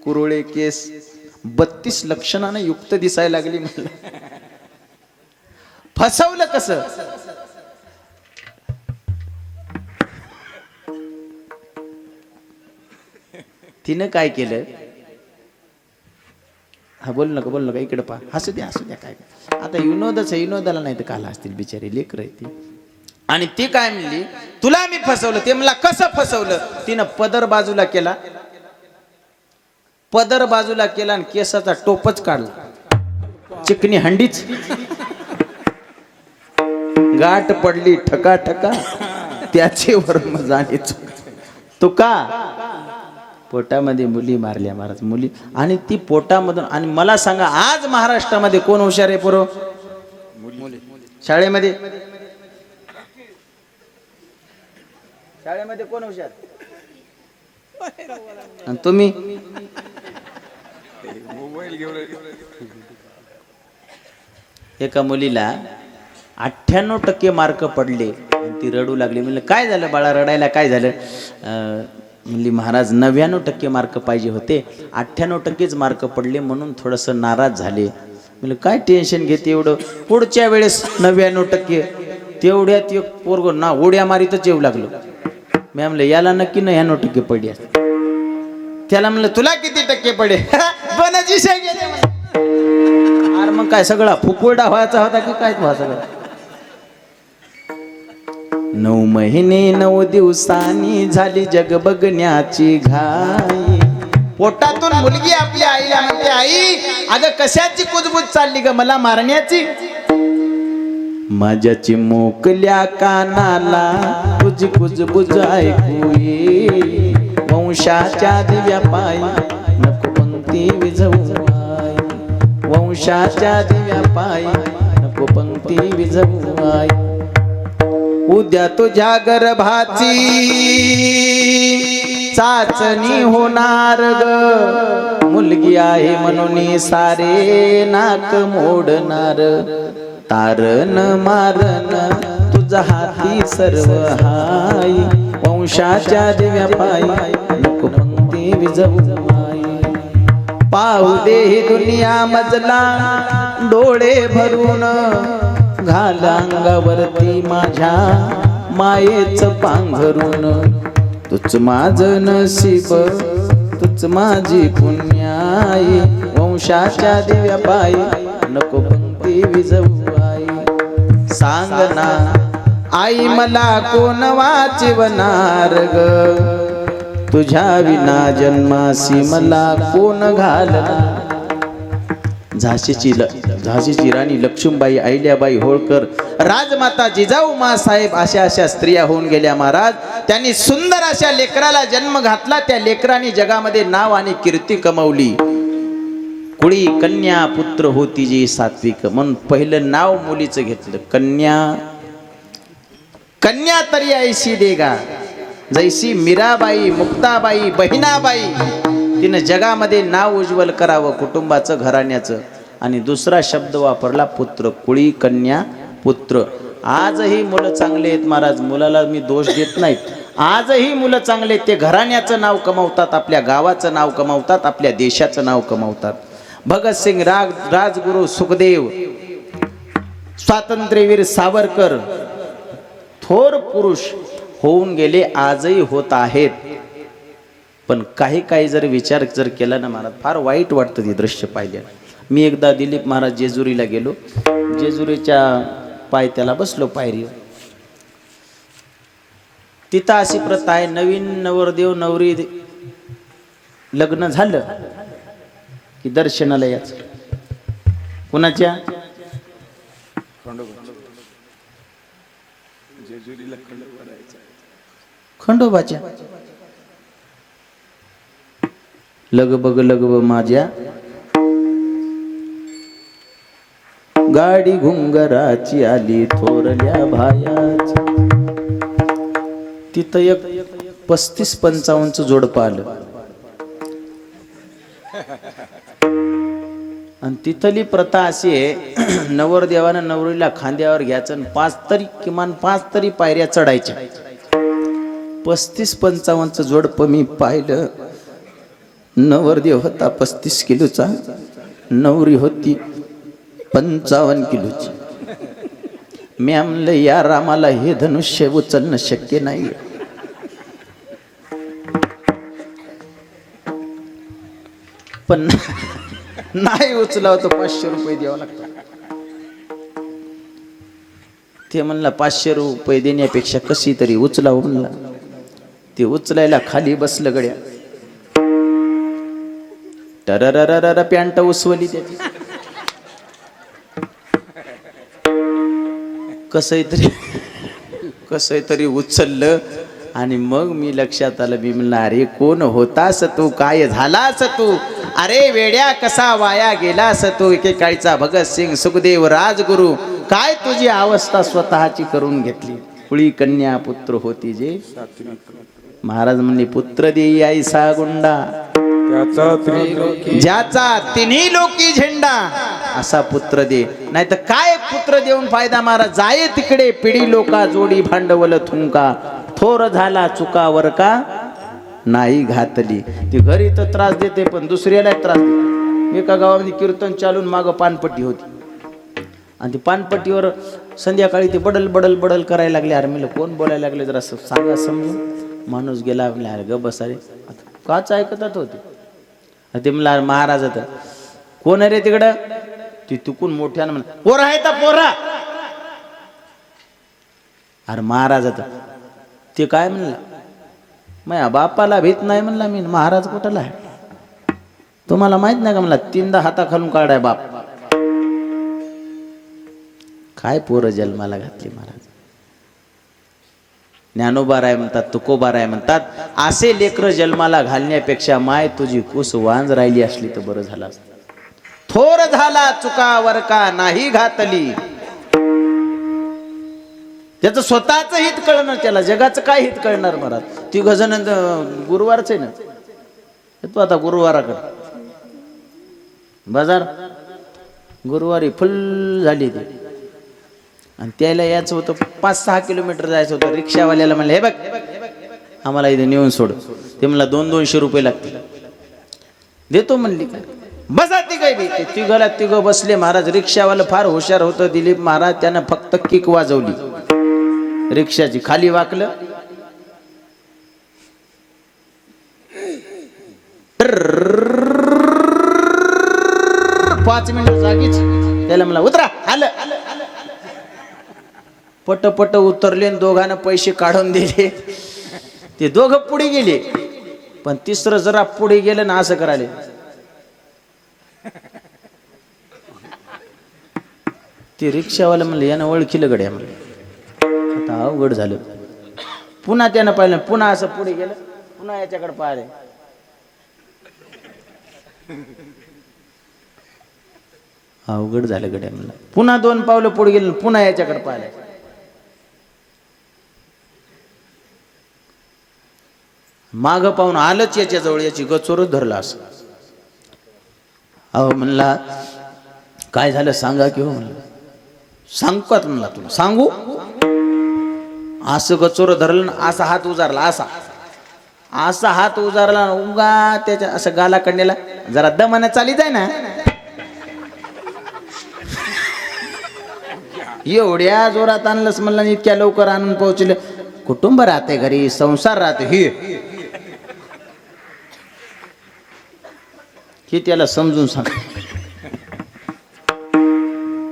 कुरळे केस, 32 लक्षणाने युक्त दिसायला लागली. म्हणलं फसवलं कसं? तिनं काय केलं? हा बोल नका इकडे पहा, हसू द्या काय. आता विनोदच आहे, विनोदाला नाही तर काला असतील बिचारी लेकर आहे ती. आणि ती काय म्हणली तुला मी फसवलं. ते मला कसं फसवलं? तिनं पदर बाजूला केला, आणि केसाचा टोपच काढला, चिकनी हंडीच, गाठ पडली ठका ठका, त्याचे वर्म जाणे तो का पोटामध्ये मुली मारल्या महाराज, मुली. आणि ती पोटामधून. आणि मला सांगा आज महाराष्ट्रामध्ये कोण हुशार आहे पोरं? शाळेमध्ये शाळेमध्ये कोण हुशार? आणि तुम्ही? एका मुलीला 98% मार्क पडले. ती रडू लागली. म्हणलं काय झालं बाळा, रडायला काय झालं? म्हणली महाराज 99% मार्क पाहिजे होते, 98%च मार्क पडले म्हणून थोडंसं नाराज झाले. म्हणलं काय टेन्शन घेते एवढं, पुढच्या वेळेस 99%. तेवढ्यात एक पोरग ना उड्या मारीतच येऊ लागलो. मी म्हणलं याला नक्की 99% पडले. त्याला म्हणलं तुला किती टक्के पडे? बनाची शाही गेले. अरे मग काय सगळा फुकुरडा व्हायचा होता की काय व्हायचं? 9 महिने 9 दिवसांनी झाली जग बघण्याची घाई. पोटातून मुलगी आपल्या आईला म्हणते, आई अगं कशाची कुजबुज चालली ग, मला मारण्याची? माझ्या मोकल्या कानाला तुझी कुजबुज ऐकू ये. वंशाच्या दिव्या पायी नको पंक्ती विझवू आई. वंशाच्या दिव्या पायी नको पंक्ती विझवू आई. उद्या तुझ्या गर्भाची चाचणी होणार ग. मुलगी आहे म्हणून सारे नाक मोडणार. तारण मारण तुझा हाती सर्व हाय. वंशाच्या दिव्या पायी नको पंक्ती विझवू आई. पाहू दे ही दुनिया मजला डोळे भरून. घाल अंगावरती माझ्या मायेच पांघरून. तुझ माझं नशीब तुझ माझी पुण्याई. वंशाच्या दिव्या पायी नको पंक्ती विझवू आई. सांग ना आई मला कोण वाचवणार ग. तुझ्या विना जन्मासी मला कोण घालणार. झाशीची राणी लक्ष्मीबाई, अहिल्याबाई होळकर, राजमाता जिजाऊ मासाहेब अशा स्त्रिया होऊन गेल्या महाराज. त्यांनी सुंदर अशा लेकराला जन्म घातला. त्या लेकराने जगामध्ये नाव आणि कीर्ती कमवली. कुळी कन्या पुत्र होती जी सात्विक, म्हणून पहिलं नाव मुलीचं घेतलं कन्या. कन्या तरी ऐशी देगा. जैसी मीराबाई, मुक्ताबाई, बहिणाबाई, तिनं जगामध्ये नाव उज्ज्वल करावं कुटुंबाचं, घराण्याचं. आणि दुसरा शब्द वापरला पुत्र. कुळी कन्या पुत्र. आजही मुलं चांगले आहेत महाराज, मुलाला मी दोष देत नाहीत. आजही मुलं चांगले आहेत. ते घराण्याचं नाव कमावतात, आपल्या गावाचं नाव कमावतात, आपल्या देशाचं नाव कमावतात. भगतसिंग, राजगुरू सुखदेव, स्वातंत्र्यवीर सावरकर थोर पुरुष होऊन गेले, आजही होत आहेत. पण काही जर विचार केला ना महाराज, फार वाईट वाटतं ते दृश्य पाहिलं. मी एकदा दिलीप महाराज जेजुरीला गेलो. जेजुरीच्या पायथ्याला बसलो पायरीवर. तिथं अशी प्रथा आहे, नवीन नवरदेव नवरी लग्न झालं की दर्शनाला यायचं. कुणाच्या? खंडोबाच्या. लगबग माझ्या गाडी घुंगराची आली थोरल्या भायाची. तिथं एक 35-55 जोडपं आलं. आणि तिथली प्रथा अशी आहे, नवरदेवानं नवरीला खांद्यावर घ्यायचं आणि किमान 5 तरी पायऱ्या चढायच्या. 35-55 जोडपं मी पाहिलं. नवरदेव होता 35 किलोचा, नवरी होती 55 किलोची. मी म्हणलं यार आम्हाला हे धनुष्य उचलणं शक्य नाही. पण नाही उचलावं तर 500 रुपये द्यावं लागतात. ते म्हणलं 500 रुपये देण्यापेक्षा कशी तरी उचलावं म्हणलं. ते उचलायला खाली बसलं गड्या. टररररर पॅन्ट उसवली त्याची. कसं तरी उचललं. आणि मग मी लक्षात आलं. मी म्हणलं अरे कोण होतास तू, काय झालास तू, अरे वेड्या कसा वाया गेलास तू. एकेकाळचा भगतसिंग, सुखदेव, राजगुरू, काय तुझी अवस्था स्वतःची करून घेतली. खुळी कन्या पुत्र होती जे महाराज म्हणले पुत्र देई ऐसा गुंडा त्याचा त्रिलोकी ज्याचा तिन्ही लोकी झेंडा असा पुत्र दे. नाही तर काय पुत्र देऊन फायदा महाराज. जाये तिकडे पिढी लोका जोडी भांडवल थुंका थोर झाला चुका वर का नाही घातली. ती घरी तर त्रास देते पण दुसऱ्याला त्रास देते. एका गावामध्ये कीर्तन चालून मागं पानपट्टी होती आणि ती पानपट्टीवर संध्याकाळी ते बडल बडल बडल करायला लागले. अरे म्हणलं कोण बोलायला लागले जरा सांगा समजून. माणूस गेला म्हणले अरे ग बसारे काच ऐकतात होते. ते म्हणला महाराज आता कोण आहे रे तिकडं. ती तुकून मोठ्यानं म्हणा पोरा आहे तर पोरा. अरे महाराज आता ते काय म्हणला माझ्या बापाला भीत नाही म्हणला मी. महाराज कुठला आहे तुम्हाला माहित नाही का म्हणला. 3दा हाता खालून काढाय बाप. काय पोरं जन्माला घातली महाराज. ज्ञानोबाराय म्हणतात तुकोबाराय म्हणतात असे लेकर जन्माला घालण्यापेक्षा माय तुझी कुस वांज राहिली असली तर बरं झालं असतं. थोर झाला चुका वर का नाही घातली. त्याचं स्वतःच हित कळणार त्याला जगाचं काय हित कळणार महाराज. ती गजन गुरुवारच आहे ना तो आता गुरुवाराकडे बाजार गुरुवारी फुल झाली ती आणि त्याला यायचं होतं 5-6 किलोमीटर जायचं होतं. रिक्षावाल्याला म्हणलं हे बघ आम्हाला इथे नेऊन सोड. ते म्हणला 200-200 रुपये लागतील. देतो म्हणली काय बसा तिघं बी. ते तिघाला तिघं बसले महाराज. रिक्षावाला फार हुशार होतं दिलीप महाराज. त्यानं फक्त किक वाजवली रिक्षाची खाली वाकलं 5 मिनिट जागीच. त्याला म्हणला उतरा आलं. पट पट उतरले दोघांना पैसे काढून दिले. ते दोघं पुढे गेले पण तिसरं जरा पुढे गेलं ना असं करायला. ते रिक्षावाला म्हणलं यानं ओळखीलं गड्या म्हणलं. आता अवघड झालं. पुन्हा त्यानं पाहिलं पुन्हा असं पुढे गेलं पुन्हा याच्याकडे पाहिले. अवघड झालं गड्या म्हणलं. पुन्हा 2 पावलं पुढे गेलं पुन्हा याच्याकडे पाहिलं. माग पाहून आलंच याच्या जवळ याची गचोरच धरला असं. अहो म्हणला काय झालं सांगा की हो म्हणलं. सांगू का म्हणला तुला सांगू. असं गचोर धरलं असा हात उजारला असा हात उजारला उगा त्याच्या असं गाला कड्याला जरा दमाने चाली जाय ना. एवढ्या जोरात आणलंच म्हणलं इतक्या लवकर आणून पोहोचले. कुटुंब राहते घरी संसार राहते हे त्याला समजून सांग.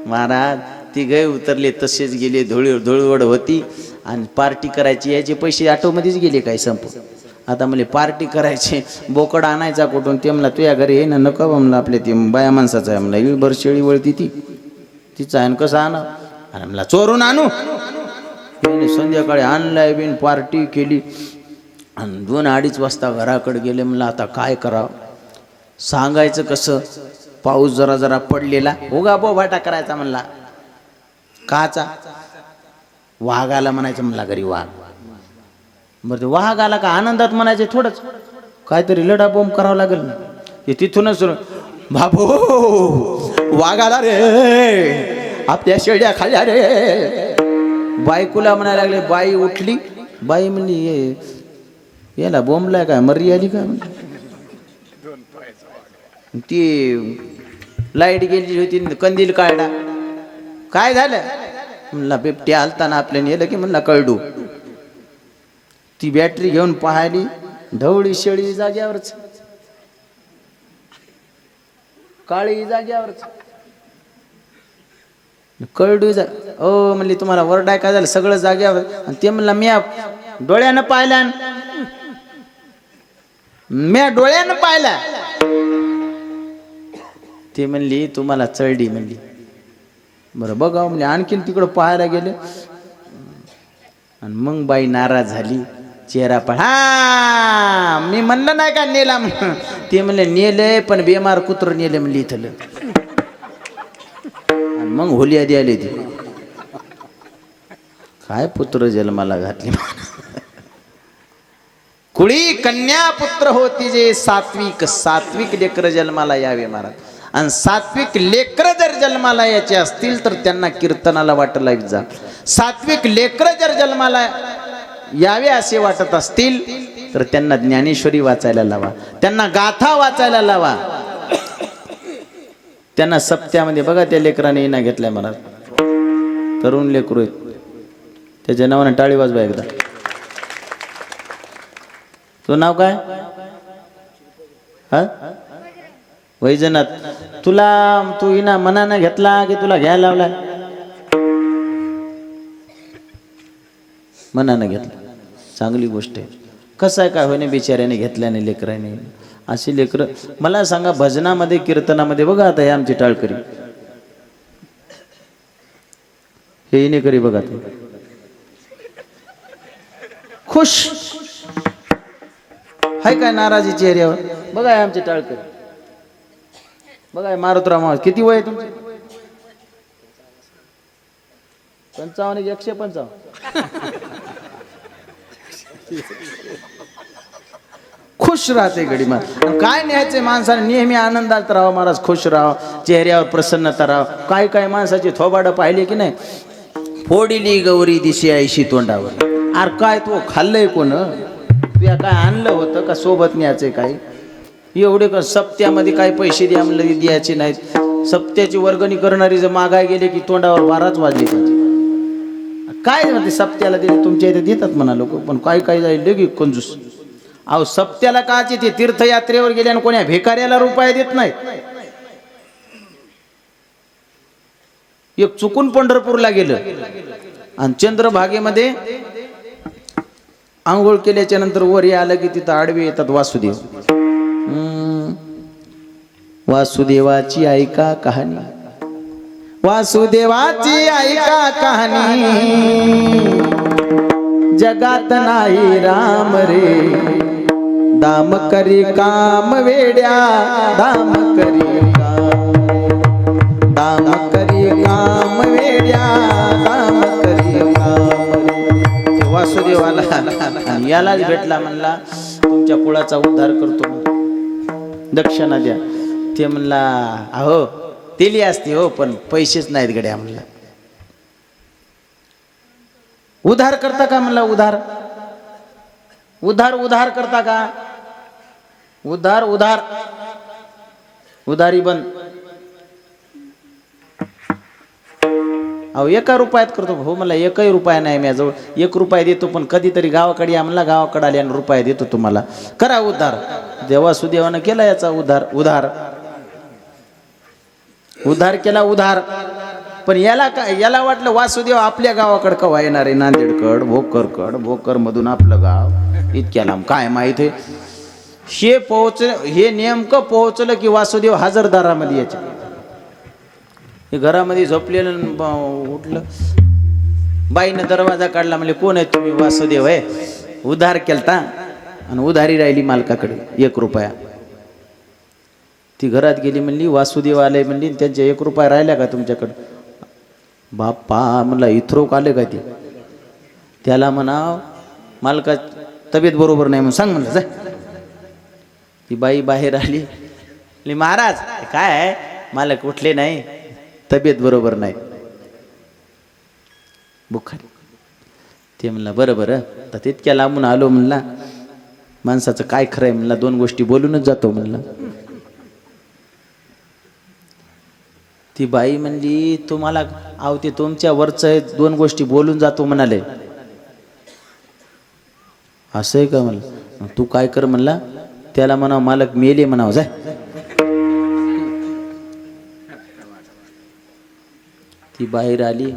महाराज ती गय उतरले तसेच गेले. धुळवड होती आणि पार्टी करायची. याचे पैसे ऑटोमध्येच गेले काय संपून. आता म्हणले पार्टी करायचे बोकड आणायचा कुठून. ते म्हणला तुझ्या घरी आहे ना नको म्हणलं आपल्या ते बाया माणसाचं आहे म्हणलं. इळभर शेळी वळती तिचं आहे कसं आणा. अरे म्हणला चोरून आणू. संध्याकाळी आणलाय बिन पार्टी केली आणि 2-2:30 वाजता घराकडे गेले. म्हणलं आता काय करावं सांगायचं कसं. पाऊस जरा जरा पडलेला उगा बोभाटा करायचा म्हणला. काचा वाघाला म्हणायचं म्हणला घरी वाघ. बरं ते वाघ आला का आनंदात म्हणायचे थोडंच काहीतरी लढा बॉम्ब करावं लागेल ना. हे तिथूनच बाबू वाघ आला रे आपल्या शेळ्या खाल्ल्या रे. बायकोला म्हणायला लागले. बाई उठली. बाई म्हणली याला बोंबलाय काय मर्री आली का. ती लाईट गेली होती कंदील काढला. काय झालं म्हणला बिबट्या हलताना आपल्या नेलं की म्हणला कळडू. ती बॅटरी घेऊन पाहिली ढवळी शेळी जाग्यावरच काळी जाग्यावरच कळडू ओ म्हणली तुम्हाला वरडाय काय झालं सगळं जाग्यावर. आणि ते म्हणला म्या डोळ्यानं पाहिला ती म्हणली तुम्हाला चढली म्हणली. बरं बघा म्हणजे आणखीन तिकडं पाहायला गेले आणि मग बाई नाराज झाली. चेहरा पण हा मी म्हणलं नाही का नेला. ते म्हणले नेले पण बेमार कुत्र नेले म्हणली इथलं. मग होली आधी आली ती काय पुत्र जन्माला घातले. कुळी कन्या पुत्र होती जे सात्विक लेकर जन्माला यावे महाराज. आणि सात्विक लेकर जर जन्माला यायचे असतील तर त्यांना कीर्तनाला वाटला जा. सात्विक लेकर जर जन्माला यावे असे वाटत असतील तर त्यांना ज्ञानेश्वरी वाचायला लावा, त्यांना गाथा वाचायला लावा. त्यांना सप्त्यामध्ये बघा त्या लेकराने इना घेतलाय महाराज. तरुण लेकरू आहेत, त्याच्या नावाने टाळी वाजवा एकदा. तो नाव काय? हा, वैजनाथ. तू इना मनानं घेतला की तुला घ्यायला लावला? मनानं घेतला, चांगली गोष्ट आहे. कसं आहे काय होणे, बिचाऱ्याने घेतल्याने लेकराने. अशी लेकरं मला सांगा, भजनामध्ये कीर्तनामध्ये बघा आता हे आमची टाळकरी, हे इने करी बघा, ते खुश हाय काय नाराजी चेहऱ्यावर. बघा आमची टाळकरी, बघा मारुतराव मावस. किती वय आहे तुमचे? 55 155. खुश राहते गडी महाराज. काय न्यायचे माणसाने नेहमी आनंदात राहावं महाराज, खुश राहावं, चेहऱ्यावर प्रसन्नता राहावं. काय माणसाची थोबाड पाहिले की नाही, फोडिली गौरी दिशी ऐशी तोंडावर. अरे काय तू खाल्लंय कोण? तुया काय आणलं होतं का सोबत न्यायचे? काय एवढे का सप्त्यामध्ये काय पैसे द्यायचे नाहीत? सप्त्याची वर्गणी करणारी जर मागाय गेले की तोंडावर बाराच वाजले पाहिजे. काय म्हणते सप्त्याला दिले तुमच्या इथे देतात म्हणा लोक, पण काय जाईल की कंजूस. अहो सप्त्याला काचे ते तीर्थयात्रेवर गेले आणि कोण्या भिकाऱ्याला रुपये देत नाहीत. एक चुकून पंढरपूरला गेलं आणि चंद्रभागेमध्ये आंघोळ केल्याच्या नंतर वर आलं की तिथं आडवे येतात वासुदेव. वासुदेवाची ऐका कहाणी, वासुदेवाची ऐका कहाणी. जगात नाही राम रे, दाम करी काम वेड्या, दाम करी काम वेड्या, दाम करी काम रे. वासुदेवाला यालाच भेटला, म्हणला तुमच्या कुळाचा उद्धार करतो, दक्षिणा द्या. ते म्हणला अहो दिली असते हो, पण पैसेच नाहीत गड्या. म्हणला उधार करता का? म्हणला उधार करता का? उधारी बंद. अहो 1 रुपयात करतो हो. मला 1 रुपया नाही माझ्याजवळ. 1 रुपया देतो, पण कधीतरी गावाकडे या. म्हणला गावाकडे आले आणि रुपया देतो तुम्हाला, करा उद्धार. देवा सुदेवानं केला याचा उद्धार केला. पण याला वाटलं वासुदेव आपल्या गावाकडे कवा येणार आहे, नांदेडकड भोकर मधून आपलं गाव इतक्या लांब. काय माहित आहे हे नेमकं पोहोचलं की वासुदेव हजरदारामध्ये यायचे. हे घरामध्ये झोपलेलं उठलं, बाईनं दरवाजा काढला, म्हणजे कोण आहे तुम्ही? वासुदेव आहे. उधार केलता आणि उधारी राहिली मालकाकडे 1 रुपया. ती घरात गेली, म्हणली वासुदेव आले, म्हणली त्यांच्या 1 रुपया राहिल्या का तुमच्याकडे? बाप्पा म्हणला इथरोक आले का? ते त्याला म्हणाव मालका तब्येत बरोबर नाही म्हणून सांग म्हणलं. जा. ती बाई बाहेर आली, महाराज काय मालक उठले नाही, तब्येत बरोबर नाही, बुखार. ते म्हणला बरं तर तितक्या लांबून आलो. म्हणला माणसाचं काय खरंय, म्हणला 2 गोष्टी बोलूनच जातो. म्हणला ती बाई म्हणली तुम्हाला आव ते तुमच्या वरचं 2 गोष्टी बोलून जातो म्हणाले. असं आहे का? म्हणलं तू काय कर, म्हणला त्याला म्हणाव मालक मेले म्हणाव. जाय. ती बाहेर आली.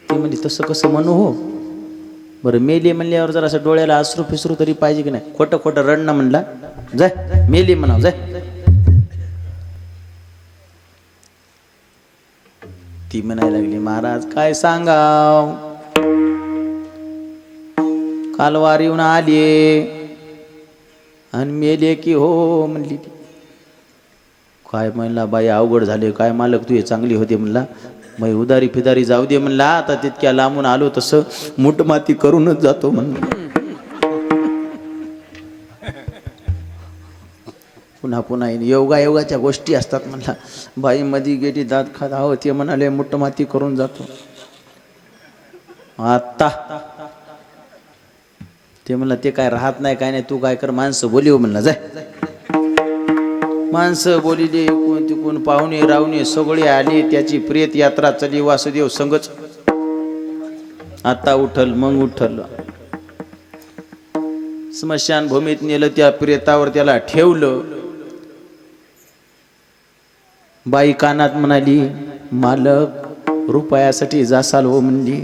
ती म्हणली तसं कसं म्हणू हो, बरं मेली म्हणल्यावर जरा असं डोळ्याला अश्रू फिसरू तरी पाहिजे की नाही? खोटं रडणं. म्हणला जाय मेली म्हणाव. जाय. ती म्हणायला लागली महाराज काय सांगाव, काल वारीहून आली आणि मेले की हो म्हणली. ती काय म्हणला बाई अवघड झाले काय, मालक तू हे चांगली होती. म्हणला बाई उदारी फिदारी जाऊ दे म्हणला, आता तितक्या लांबून आलो तसं मूठ माती करूनच जातो म्हणलं. पुन्हा पुन्हा योगाच्या गोष्टी असतात म्हणला. बाई मधी गेटी दात खात आहो ते म्हणाले मूठ माती करून जातो. आता ते म्हणलं ते काय राहत नाही काय नाही, तू काय कर माणसं बोलिव म्हणला. जाय माणसं बोलिले, कोण तिकून पाहुणे रावणे सगळे आले. त्याची प्रेत यात्रा चली वासुदेव संगच. आता उठल मग उठल, स्मशान भूमीत नेलं, त्या प्रेतावर त्याला ठेवलं. बाई कानात म्हणाली, मालक रुपयासाठी जासाल हो म्हणली.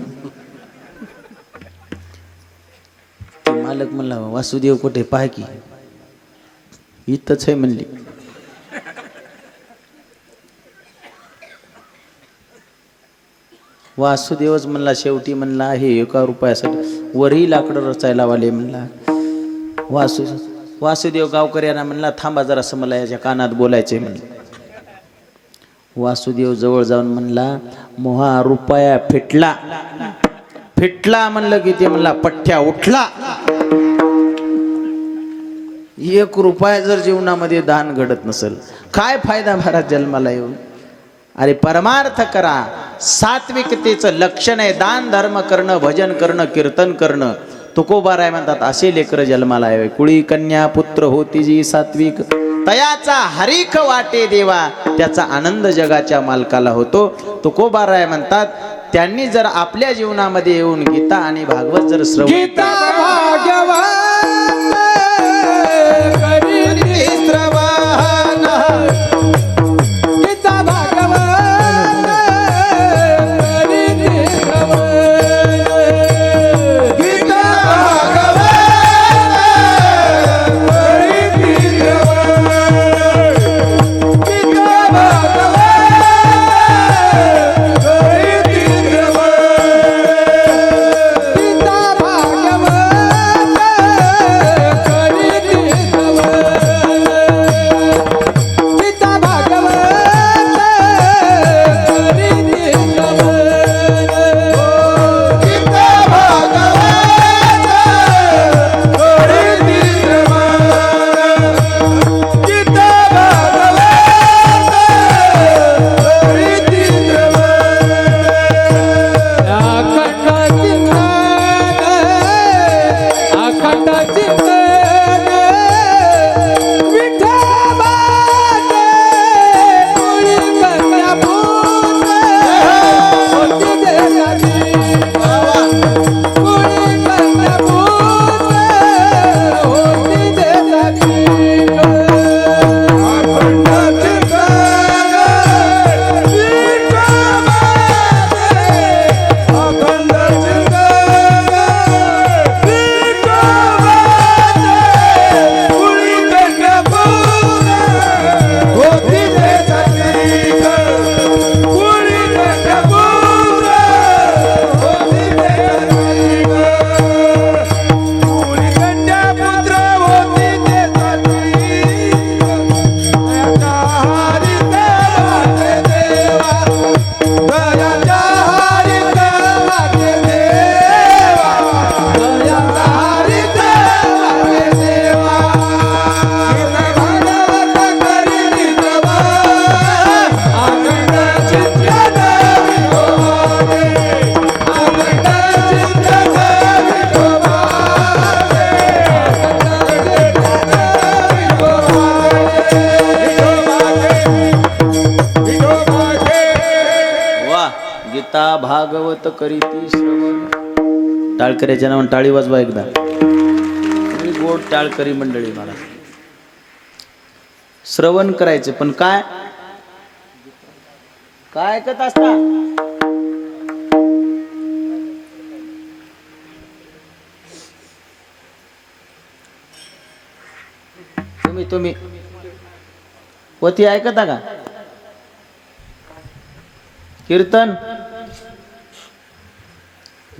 मालक म्हणला, वासुदेव कुठे पाह की, इथंच आहे म्हणली. वासुदेवच म्हणला शेवटी म्हणला, हे 1 रुपयासाठी वरही लाकडं रचायला वाले म्हणला. वासुदेव गावकऱ्यांना म्हणला, थांबा जरासं मला याच्या कानात बोलायचंय म्हणलं. वासुदेव जवळ जाऊन म्हणला, मोहा रुपया फिटला फिटला म्हणलं की ते म्हणला पठ्ठ्या उठला. 1 रुपया जर जीवनामध्ये दान घडत नसेल काय फायदा महाराज जन्माला येऊन. अरे परमार्थ करा, सात्विकतेचं लक्षण आहे दान धर्म करणं, भजन करणं, कीर्तन करणं. तुकोबाराय म्हणतात असे लेकर जन्माला यावे. कुळी कन्या पुत्र होती जी सात्विक, तयाचा हरीख वाटे देवा, त्याचा आनंद जगाच्या मालकाला होतो. तुकोबाराय म्हणतात त्यांनी जर आपल्या जीवनामध्ये येऊन गीता आणि भागवत जर श्रवण गीता भागवत करीती श्रवण, गीता भागवत करीती श्रवण, गीता भागवत करीती श्रवण, गीता भागवत करीती भागवत करीती श्रवण. टाळकऱ्याच्या नावाने टाळी वाजवा एकदा. गोड टाळकरी मंडळी मला श्रवण करायचं, पण काय काय ऐकत असता? तुम्ही पोथी ऐकता का? कीर्तन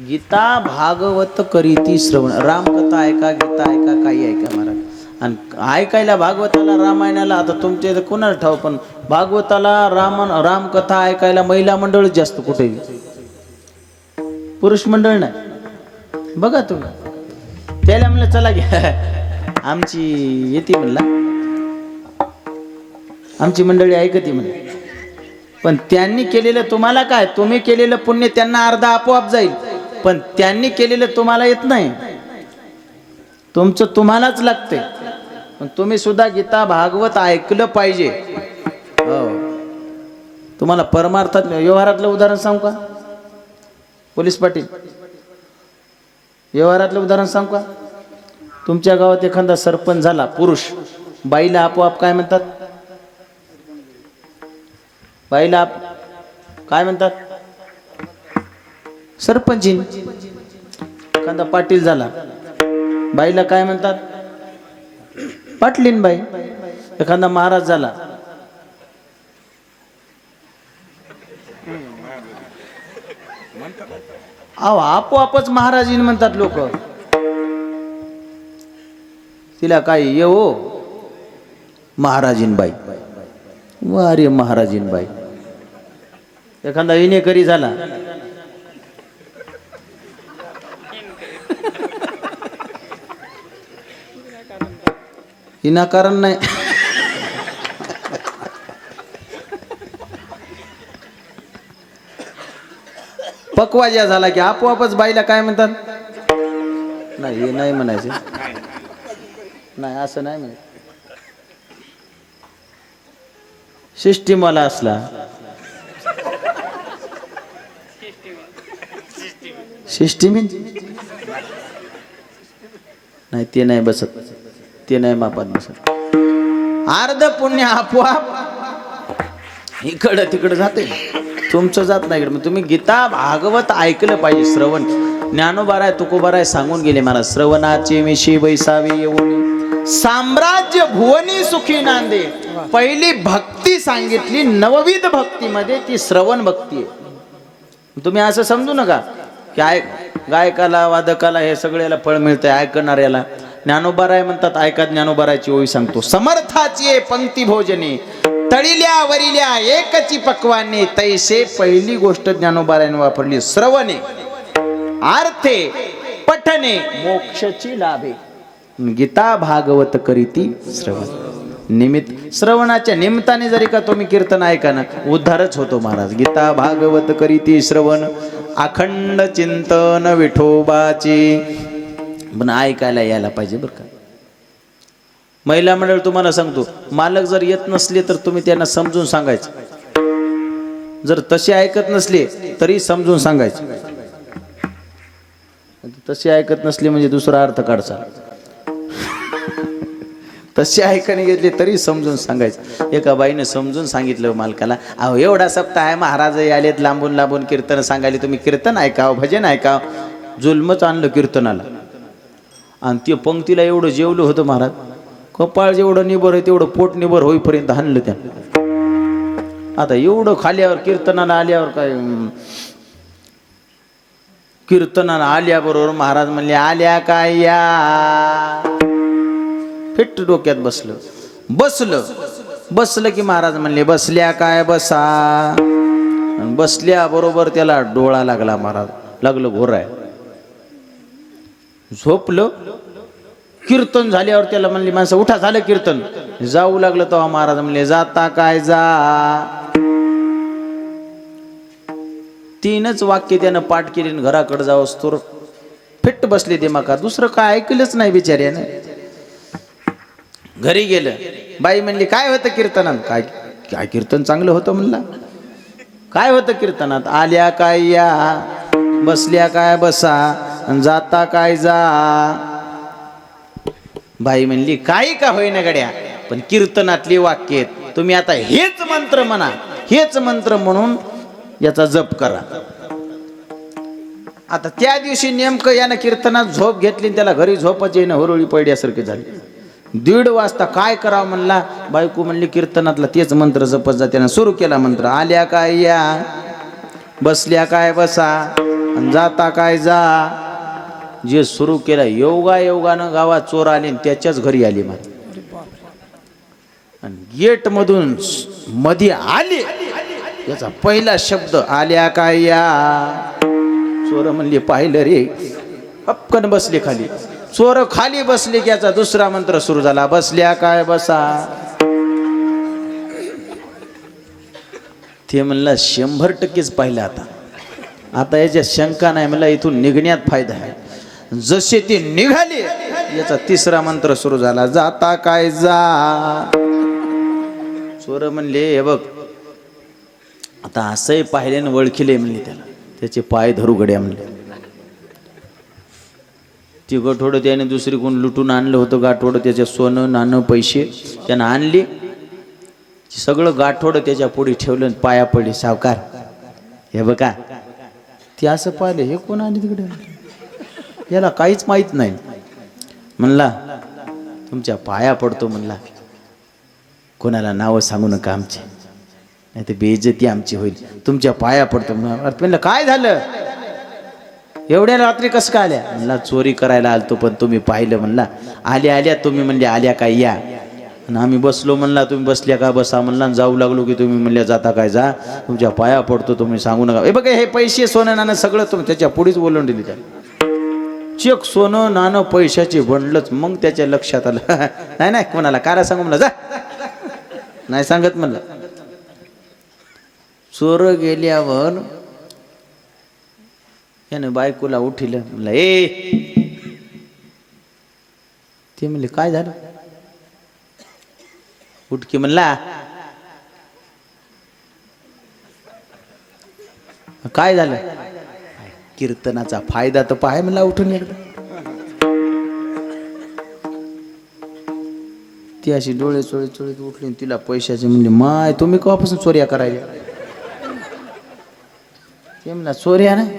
गीता भागवत करीती श्रवण. रामकथा ऐका, गीता ऐका, काही ऐका महाराज. आणि ऐकायला भागवताला रामायणाला आता तुमच्या इथं कोणाला ठाव, पण भागवताला रामकथा ऐकायला महिला मंडळ जास्त कुठे, पुरुष मंडळ नाही. बघा तुम्ही, त्याला म्हणलं चला घ्या आमची येते, म्हणला आमची मंडळी ऐकते म्हणलं. पण त्यांनी केलेलं तुम्हाला काय, तुम्ही केलेलं पुण्य त्यांना अर्धा आपोआप जाईल, पण त्यांनी केलेलं तुम्हाला येत नाही, तुमचं तुम्हालाच लागते. पण तुम्ही सुद्धा गीता भागवत ऐकलं पाहिजे. हो, तुम्हाला परमार्थात व्यवहारातलं उदाहरण सांगू का पोलीस पाटील, व्यवहारातलं उदाहरण सांगू का. तुमच्या गावात एखादा सरपंच झाला पुरुष, बाईला आपोआप काय म्हणतात, बाईला काय म्हणतात, सरपंचीन. एखादा पाटील झाला, बाईला काय म्हणतात, पाटलीन बाई. एखादा महाराज झाला, आपोआपच महाराजीन म्हणतात लोक. तिला काय ये हो महाराजीन बाई, अरे महाराजीन बाई. एखादा विनेकरी झाला, विनाकारण नाही, पकवाजा झाला की आपोआपच बाईला काय म्हणतात, नाही हे नाही म्हणायचं, नाही असं नाही म्हणायचं. सिस्टीमवाला असला, सिस्टीमिन नाही, ते नाही बसत, ते नाही मापात बसत. अर्ध पुण्य आपोआप इकडं तिकडं जाते, तुमचं जात नाही इकडं. तुम्ही गीता भागवत ऐकलं पाहिजे. श्रवण ज्ञानोबाराय तुकोबाराय सांगून गेले मला, श्रवणाचे मिशी बैसावे येऊन साम्राज्य भुवनी सुखी नांदे. पहिली भक्ती सांगितली नवविध भक्तीमध्ये, ती श्रवण भक्ती आहे. तुम्ही असं समजू नका की गायकाला वादकाला हे सगळ्याला फळ मिळतंय, ऐकणाऱ्याला. ज्ञानोबाराय म्हणतात, ऐका ज्ञानोबारायची ओळी सांगतो. समर्थाची पंक्ती भोजने तळिल्या वरिल्या एकची पक्वाने, तैसे पहिली गोष्ट ज्ञानोबारायने वापरली श्रवणे. आर्थे पठने मोक्षची लाभे. गीता भागवत करीती श्रवण. निमित्त श्रवणाच्या निमित्ताने जरी का तुम्ही कीर्तन ऐका ना, उद्धारच होतो महाराज. गीता भागवत करीती श्रवण, अखंड चिंतन विठोबाची. पण ऐकायला यायला पाहिजे बरं का. महिला मंडळ तुम्हाला सांगतो, मालक जर येत नसले तर तुम्ही त्यांना समजून सांगायचं. जर तसे ऐकत नसले तरी समजून सांगायचं. तसे ऐकत नसले म्हणजे दुसरा अर्थ काढचा. तसे ऐकाने घेतले तरी समजून सांगायचं. एका बाईने समजून सांगितलं मालकाला, अहो एवढा सप्ताह आहे, महाराज आलेत लांबून लांबून कीर्तन सांगायला, तुम्ही कीर्तन ऐकावं, भजन ऐकावं. जुलमच आणलं कीर्तनाला. आणि ते पंक्तीला एवढं जेवलं होतं महाराज, कपाळ जेवढं निबर आहे तेवढं पोट निबर होईपर्यंत हाणलं त्या. आता एवढं खाल्यावर कीर्तनाला आल्यावर काय, कीर्तनाला आल्याबरोबर महाराज म्हणले, आल्या काय या. फिट डोक्यात बसलं. बसलं की महाराज म्हणले, बसल्या काय बसा. बसल्या बरोबर त्याला डोळा लागला. महाराज लागलं घोराय. झोपलं. कीर्तन झाल्यावर त्याला म्हणली माणसं, उठा झालं कीर्तन. जाऊ लागलं तेव्हा महाराज म्हणले, जाता काय जा. तीनच वाक्य त्यानं पाठ केली, घराकडे जावंस तोर फिट्ट बसले दिमाखात. दुसरं काय ऐकलंच नाही बिचाऱ्याने. घरी गेलं. बाई म्हणली, काय होतं कीर्तनात. काय कीर्तन चांगलं होतं म्हणला. काय होतं कीर्तनात. आल्या काय या, बसल्या काय बसा, जाता काय जा. बाई म्हणली, काही का होईना गड्या, पण कीर्तनातली वाक्य आहेत. तुम्ही आता हेच मंत्र म्हणा, हेच मंत्र म्हणून याचा जप करा. आता त्या दिवशी नेमकं यानं कीर्तनात झोप घेतली, त्याला घरी झोपच येणं, हुरळी पडल्यासारखी झाली. 1:30 वाजता काय करावं म्हणला. बायको म्हणली, कीर्तनातला तेच मंत्र जपत जा. त्यानं सुरू केला मंत्र. आल्या काय या, बसल्या काय बसा, जाता काय जा. जे सुरू केलं, योगायोगानं गावात चोर आले, त्याच्याच घरी आली मला. आणि गेट मधून मध्ये आले, याचा पहिला शब्द आल्या काय या. चोर म्हणले पाहिलं रे, पटकन बसले खाली. चोर खाली बसले की याचा दुसरा मंत्र सुरू झाला, बसल्या काय बसा. ते म्हणला 100% पाहिलं. आता याच्यात शंका नाही, मला इथून निघण्यात फायदा आहे. जसे ते निघाले याचा तिसरा मंत्र सुरू झाला, जाता काय जा. चोर म्हणले हे बघ, आता असंही पाहिल्यानं ओळखीले म्हणले त्याला, त्याचे पाय धरू गड्या म्हणले. ती गाठोडं त्याने दुसरी कोण लुटून आणलं होतं, गाठोडं त्याच्या सोनं नाणं पैसे त्यानं आणली, सगळं गाठोडं त्याच्या पुढे ठेवलं, पाया पडले. सावकार हे बघा. ते असं पाहिलं, हे कोण आले तिकडे, याला काहीच माहित नाही. म्हणला तुमच्या पाया पडतो म्हणला, कोणाला नावं सांगू नका आमचे, नाही तर बेइज्जती आमची होईल. तुमच्या पाया पडतो. म्हणलं काय झालं, एवढ्या रात्री कसं काय आल्या. म्हणला चोरी करायला आलतो, पण तुम्ही पाहिलं म्हणला. आल्या तुम्ही म्हणले आल्या काय या, आणि आम्ही बसलो म्हणला, तुम्ही बसल्या का बसा म्हणला. जाऊ लागलो की तुम्ही म्हणल्या जाता काय जा, तुमच्या पाया पडतो, तुम्ही सांगू नका. हे बघा हे पैसे सोनं नाणं सगळं तुम्ही त्याच्या पुढेच बोलून दिली. त्या चेक सोनं नाणं पैशाचे बनलंच. मग त्याच्या लक्षात आलं नाही कोणाला काय सांगू म्हणलं, जा नाही सांगत म्हणलं. चोर गेल्यावर याने बायकोला उठिलं. म्हणलं ए, ते म्हणले काय झालं. उठकी म्हणला काय झालं. कीर्तनाचा फायदा तर पाय म्हणला उठून एकदा. ती अशी डोळे चोळीत उठली, तिला पैशाचे म्हणजे माय तुम्ही केव्हापासून चोऱ्या करायच्या. ते म्हणला चोऱ्या नाही,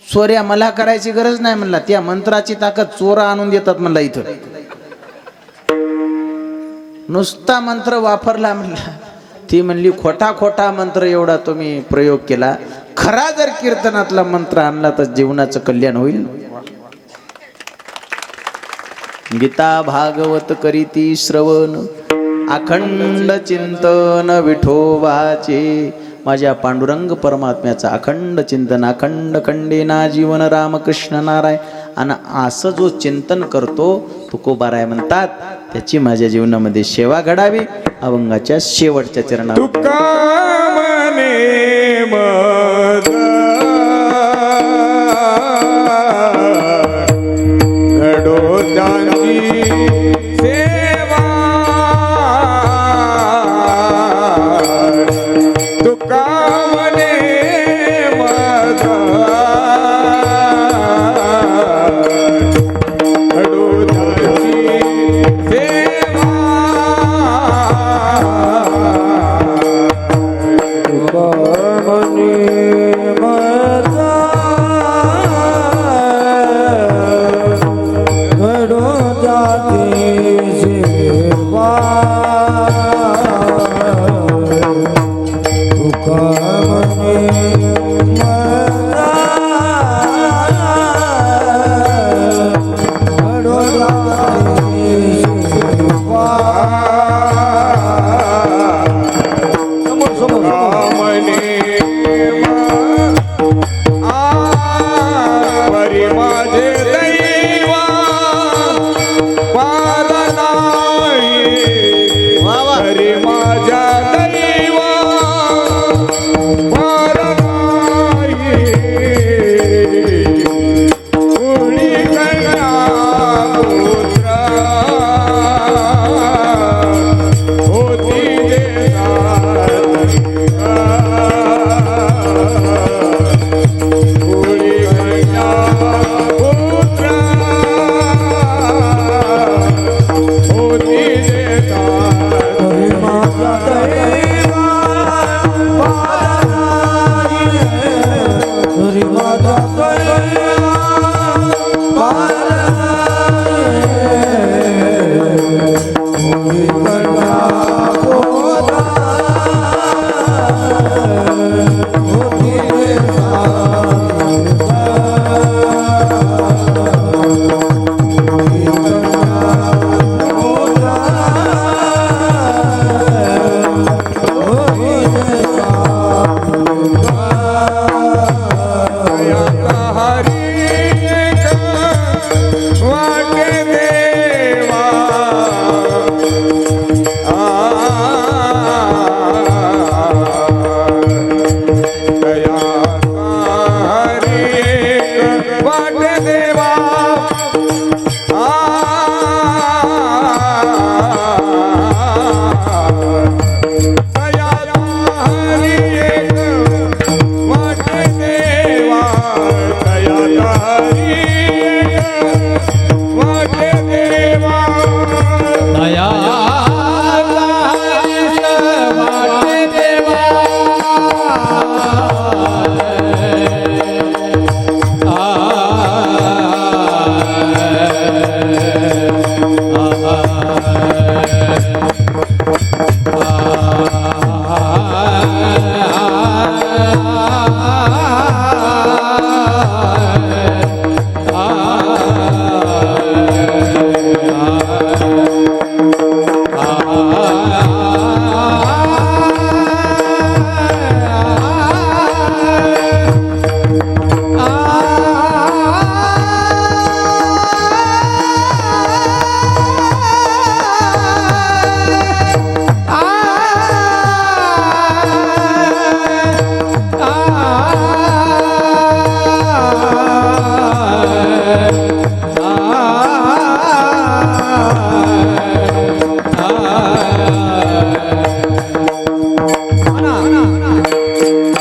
चोऱ्या मला करायची गरज नाही म्हणला, त्या मंत्राची ताकद चोरा आणून देतात म्हणला. इथं नुसता मंत्र वापरला म्हणला. ती म्हणली खोटा मंत्र एवढा तुम्ही प्रयोग केला, खरा जर कीर्तनातला मंत्र आणला तर जीवनाचं कल्याण होईल. गीता भागवत करीती श्रवण, अखंड चिंतन विठोबाचे. माझ्या पांडुरंग परमात्म्याचा अखंड चिंतन, अखंड खंडेना जीवन रामकृष्ण नारायण. आणि असं जो चिंतन करतो तुकोबाराय म्हणतात, त्याची माझ्या जीवनामध्ये सेवा घडावी. अभंगाच्या शेवटच्या चरणात तुका मने मद घडो त्यांची सेवा, तुका मने मद घडो त्यांची सेवा,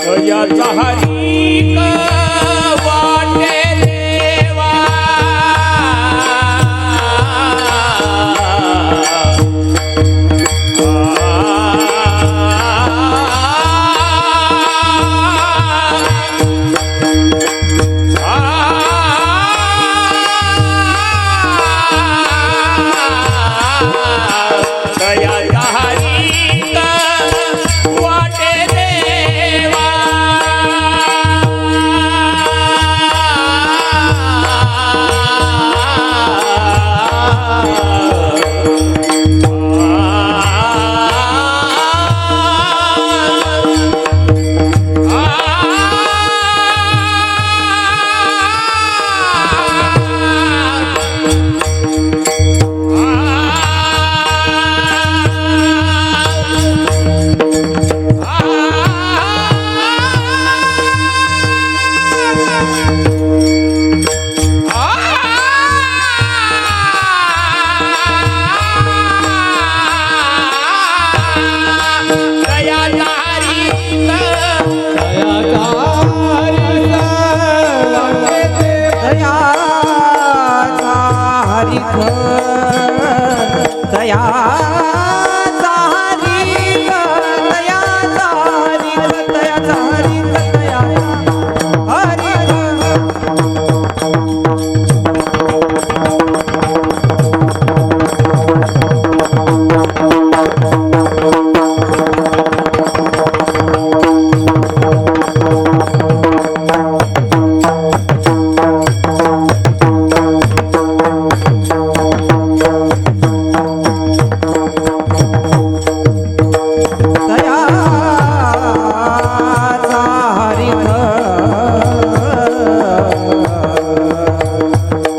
दयाचा हरी वाटे देवा दया वाटे देवा दयाचा हरी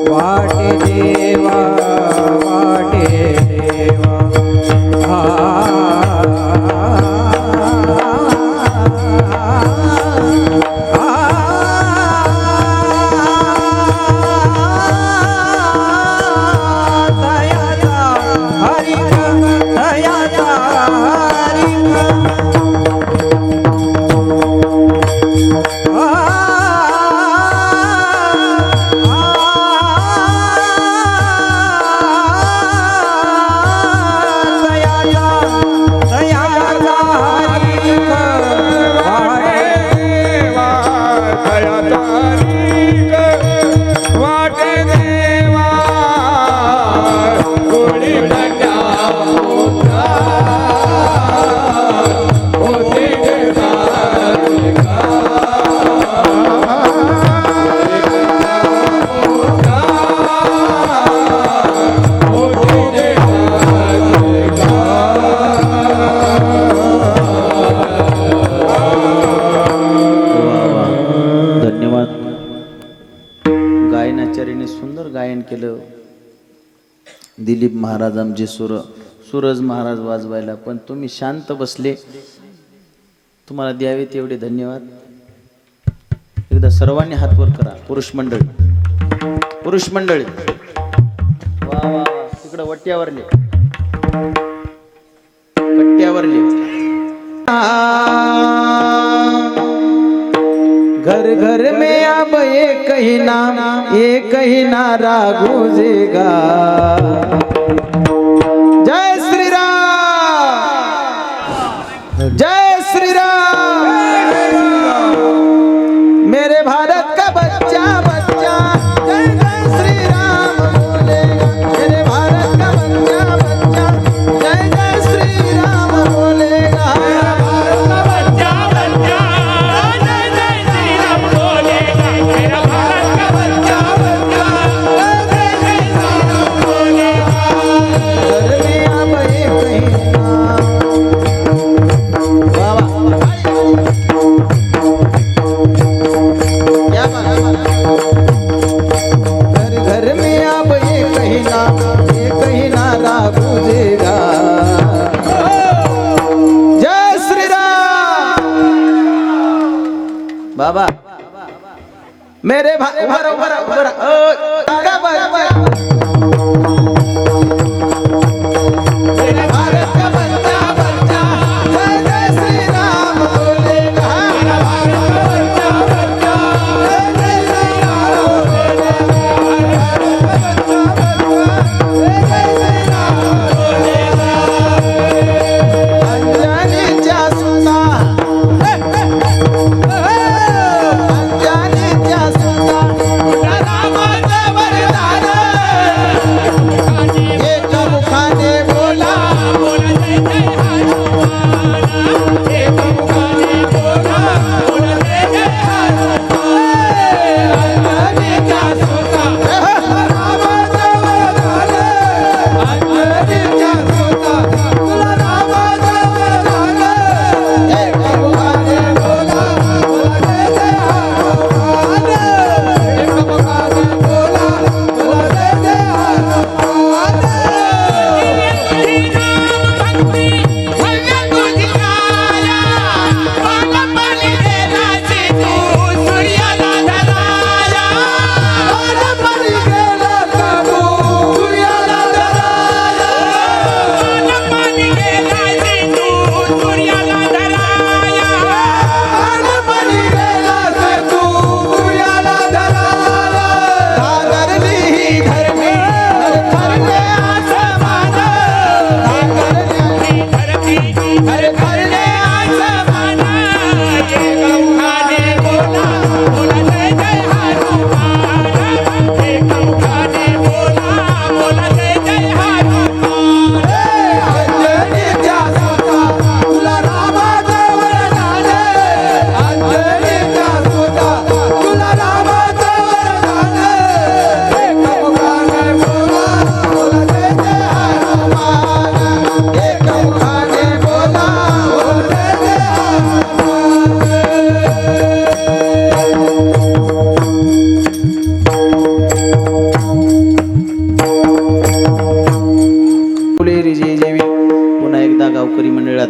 वाटे देवा दयाचा हरी वाटे देवा केलं. दिलीप महाराज आमचे सूरज महाराज वाजवायला, पण तुम्ही शांत बसले. तुम्हाला द्यावे तेवढे धन्यवाद. एकदा सर्वांनी हात वर करा. पुरुष मंडळी वा वा वा. तिकडं वट्यावरले कट्ट्यावरले घर घर में अब एक ही नारा गूंजेगा। जय श्री राम, जय श्री राम। मेरे भारत का बच्चा बच्चा जय जय श्री राम बोलेगा। मेरे भारत का बच्चा बच्चा जय जय श्री राम बोलेगा। बाबा मेरे उभर उभर उभर मेरे भारत का बच्चा बच्चा जय जय श्री राम बोलेगा। मेरा भारत का बच्चा बच्चा जय जय श्री राम बोलेगा। जय जय श्री राम बोलेगा। अंजनी सुना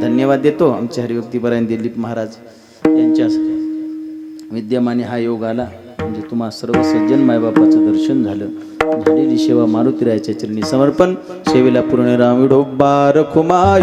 धन्यवाद देतो आमचे हरिभक्तीपरायण दिलीप महाराज यांच्या विद्यमाने हा योग आला म्हणजे तुम्हा सर्व सज्जन मायबापाचं दर्शन झालं। झालेली सेवा मारुतीरायाच्या चरणी समर्पण। सेवेला पूर्ण राम विठोबा रखुमाई।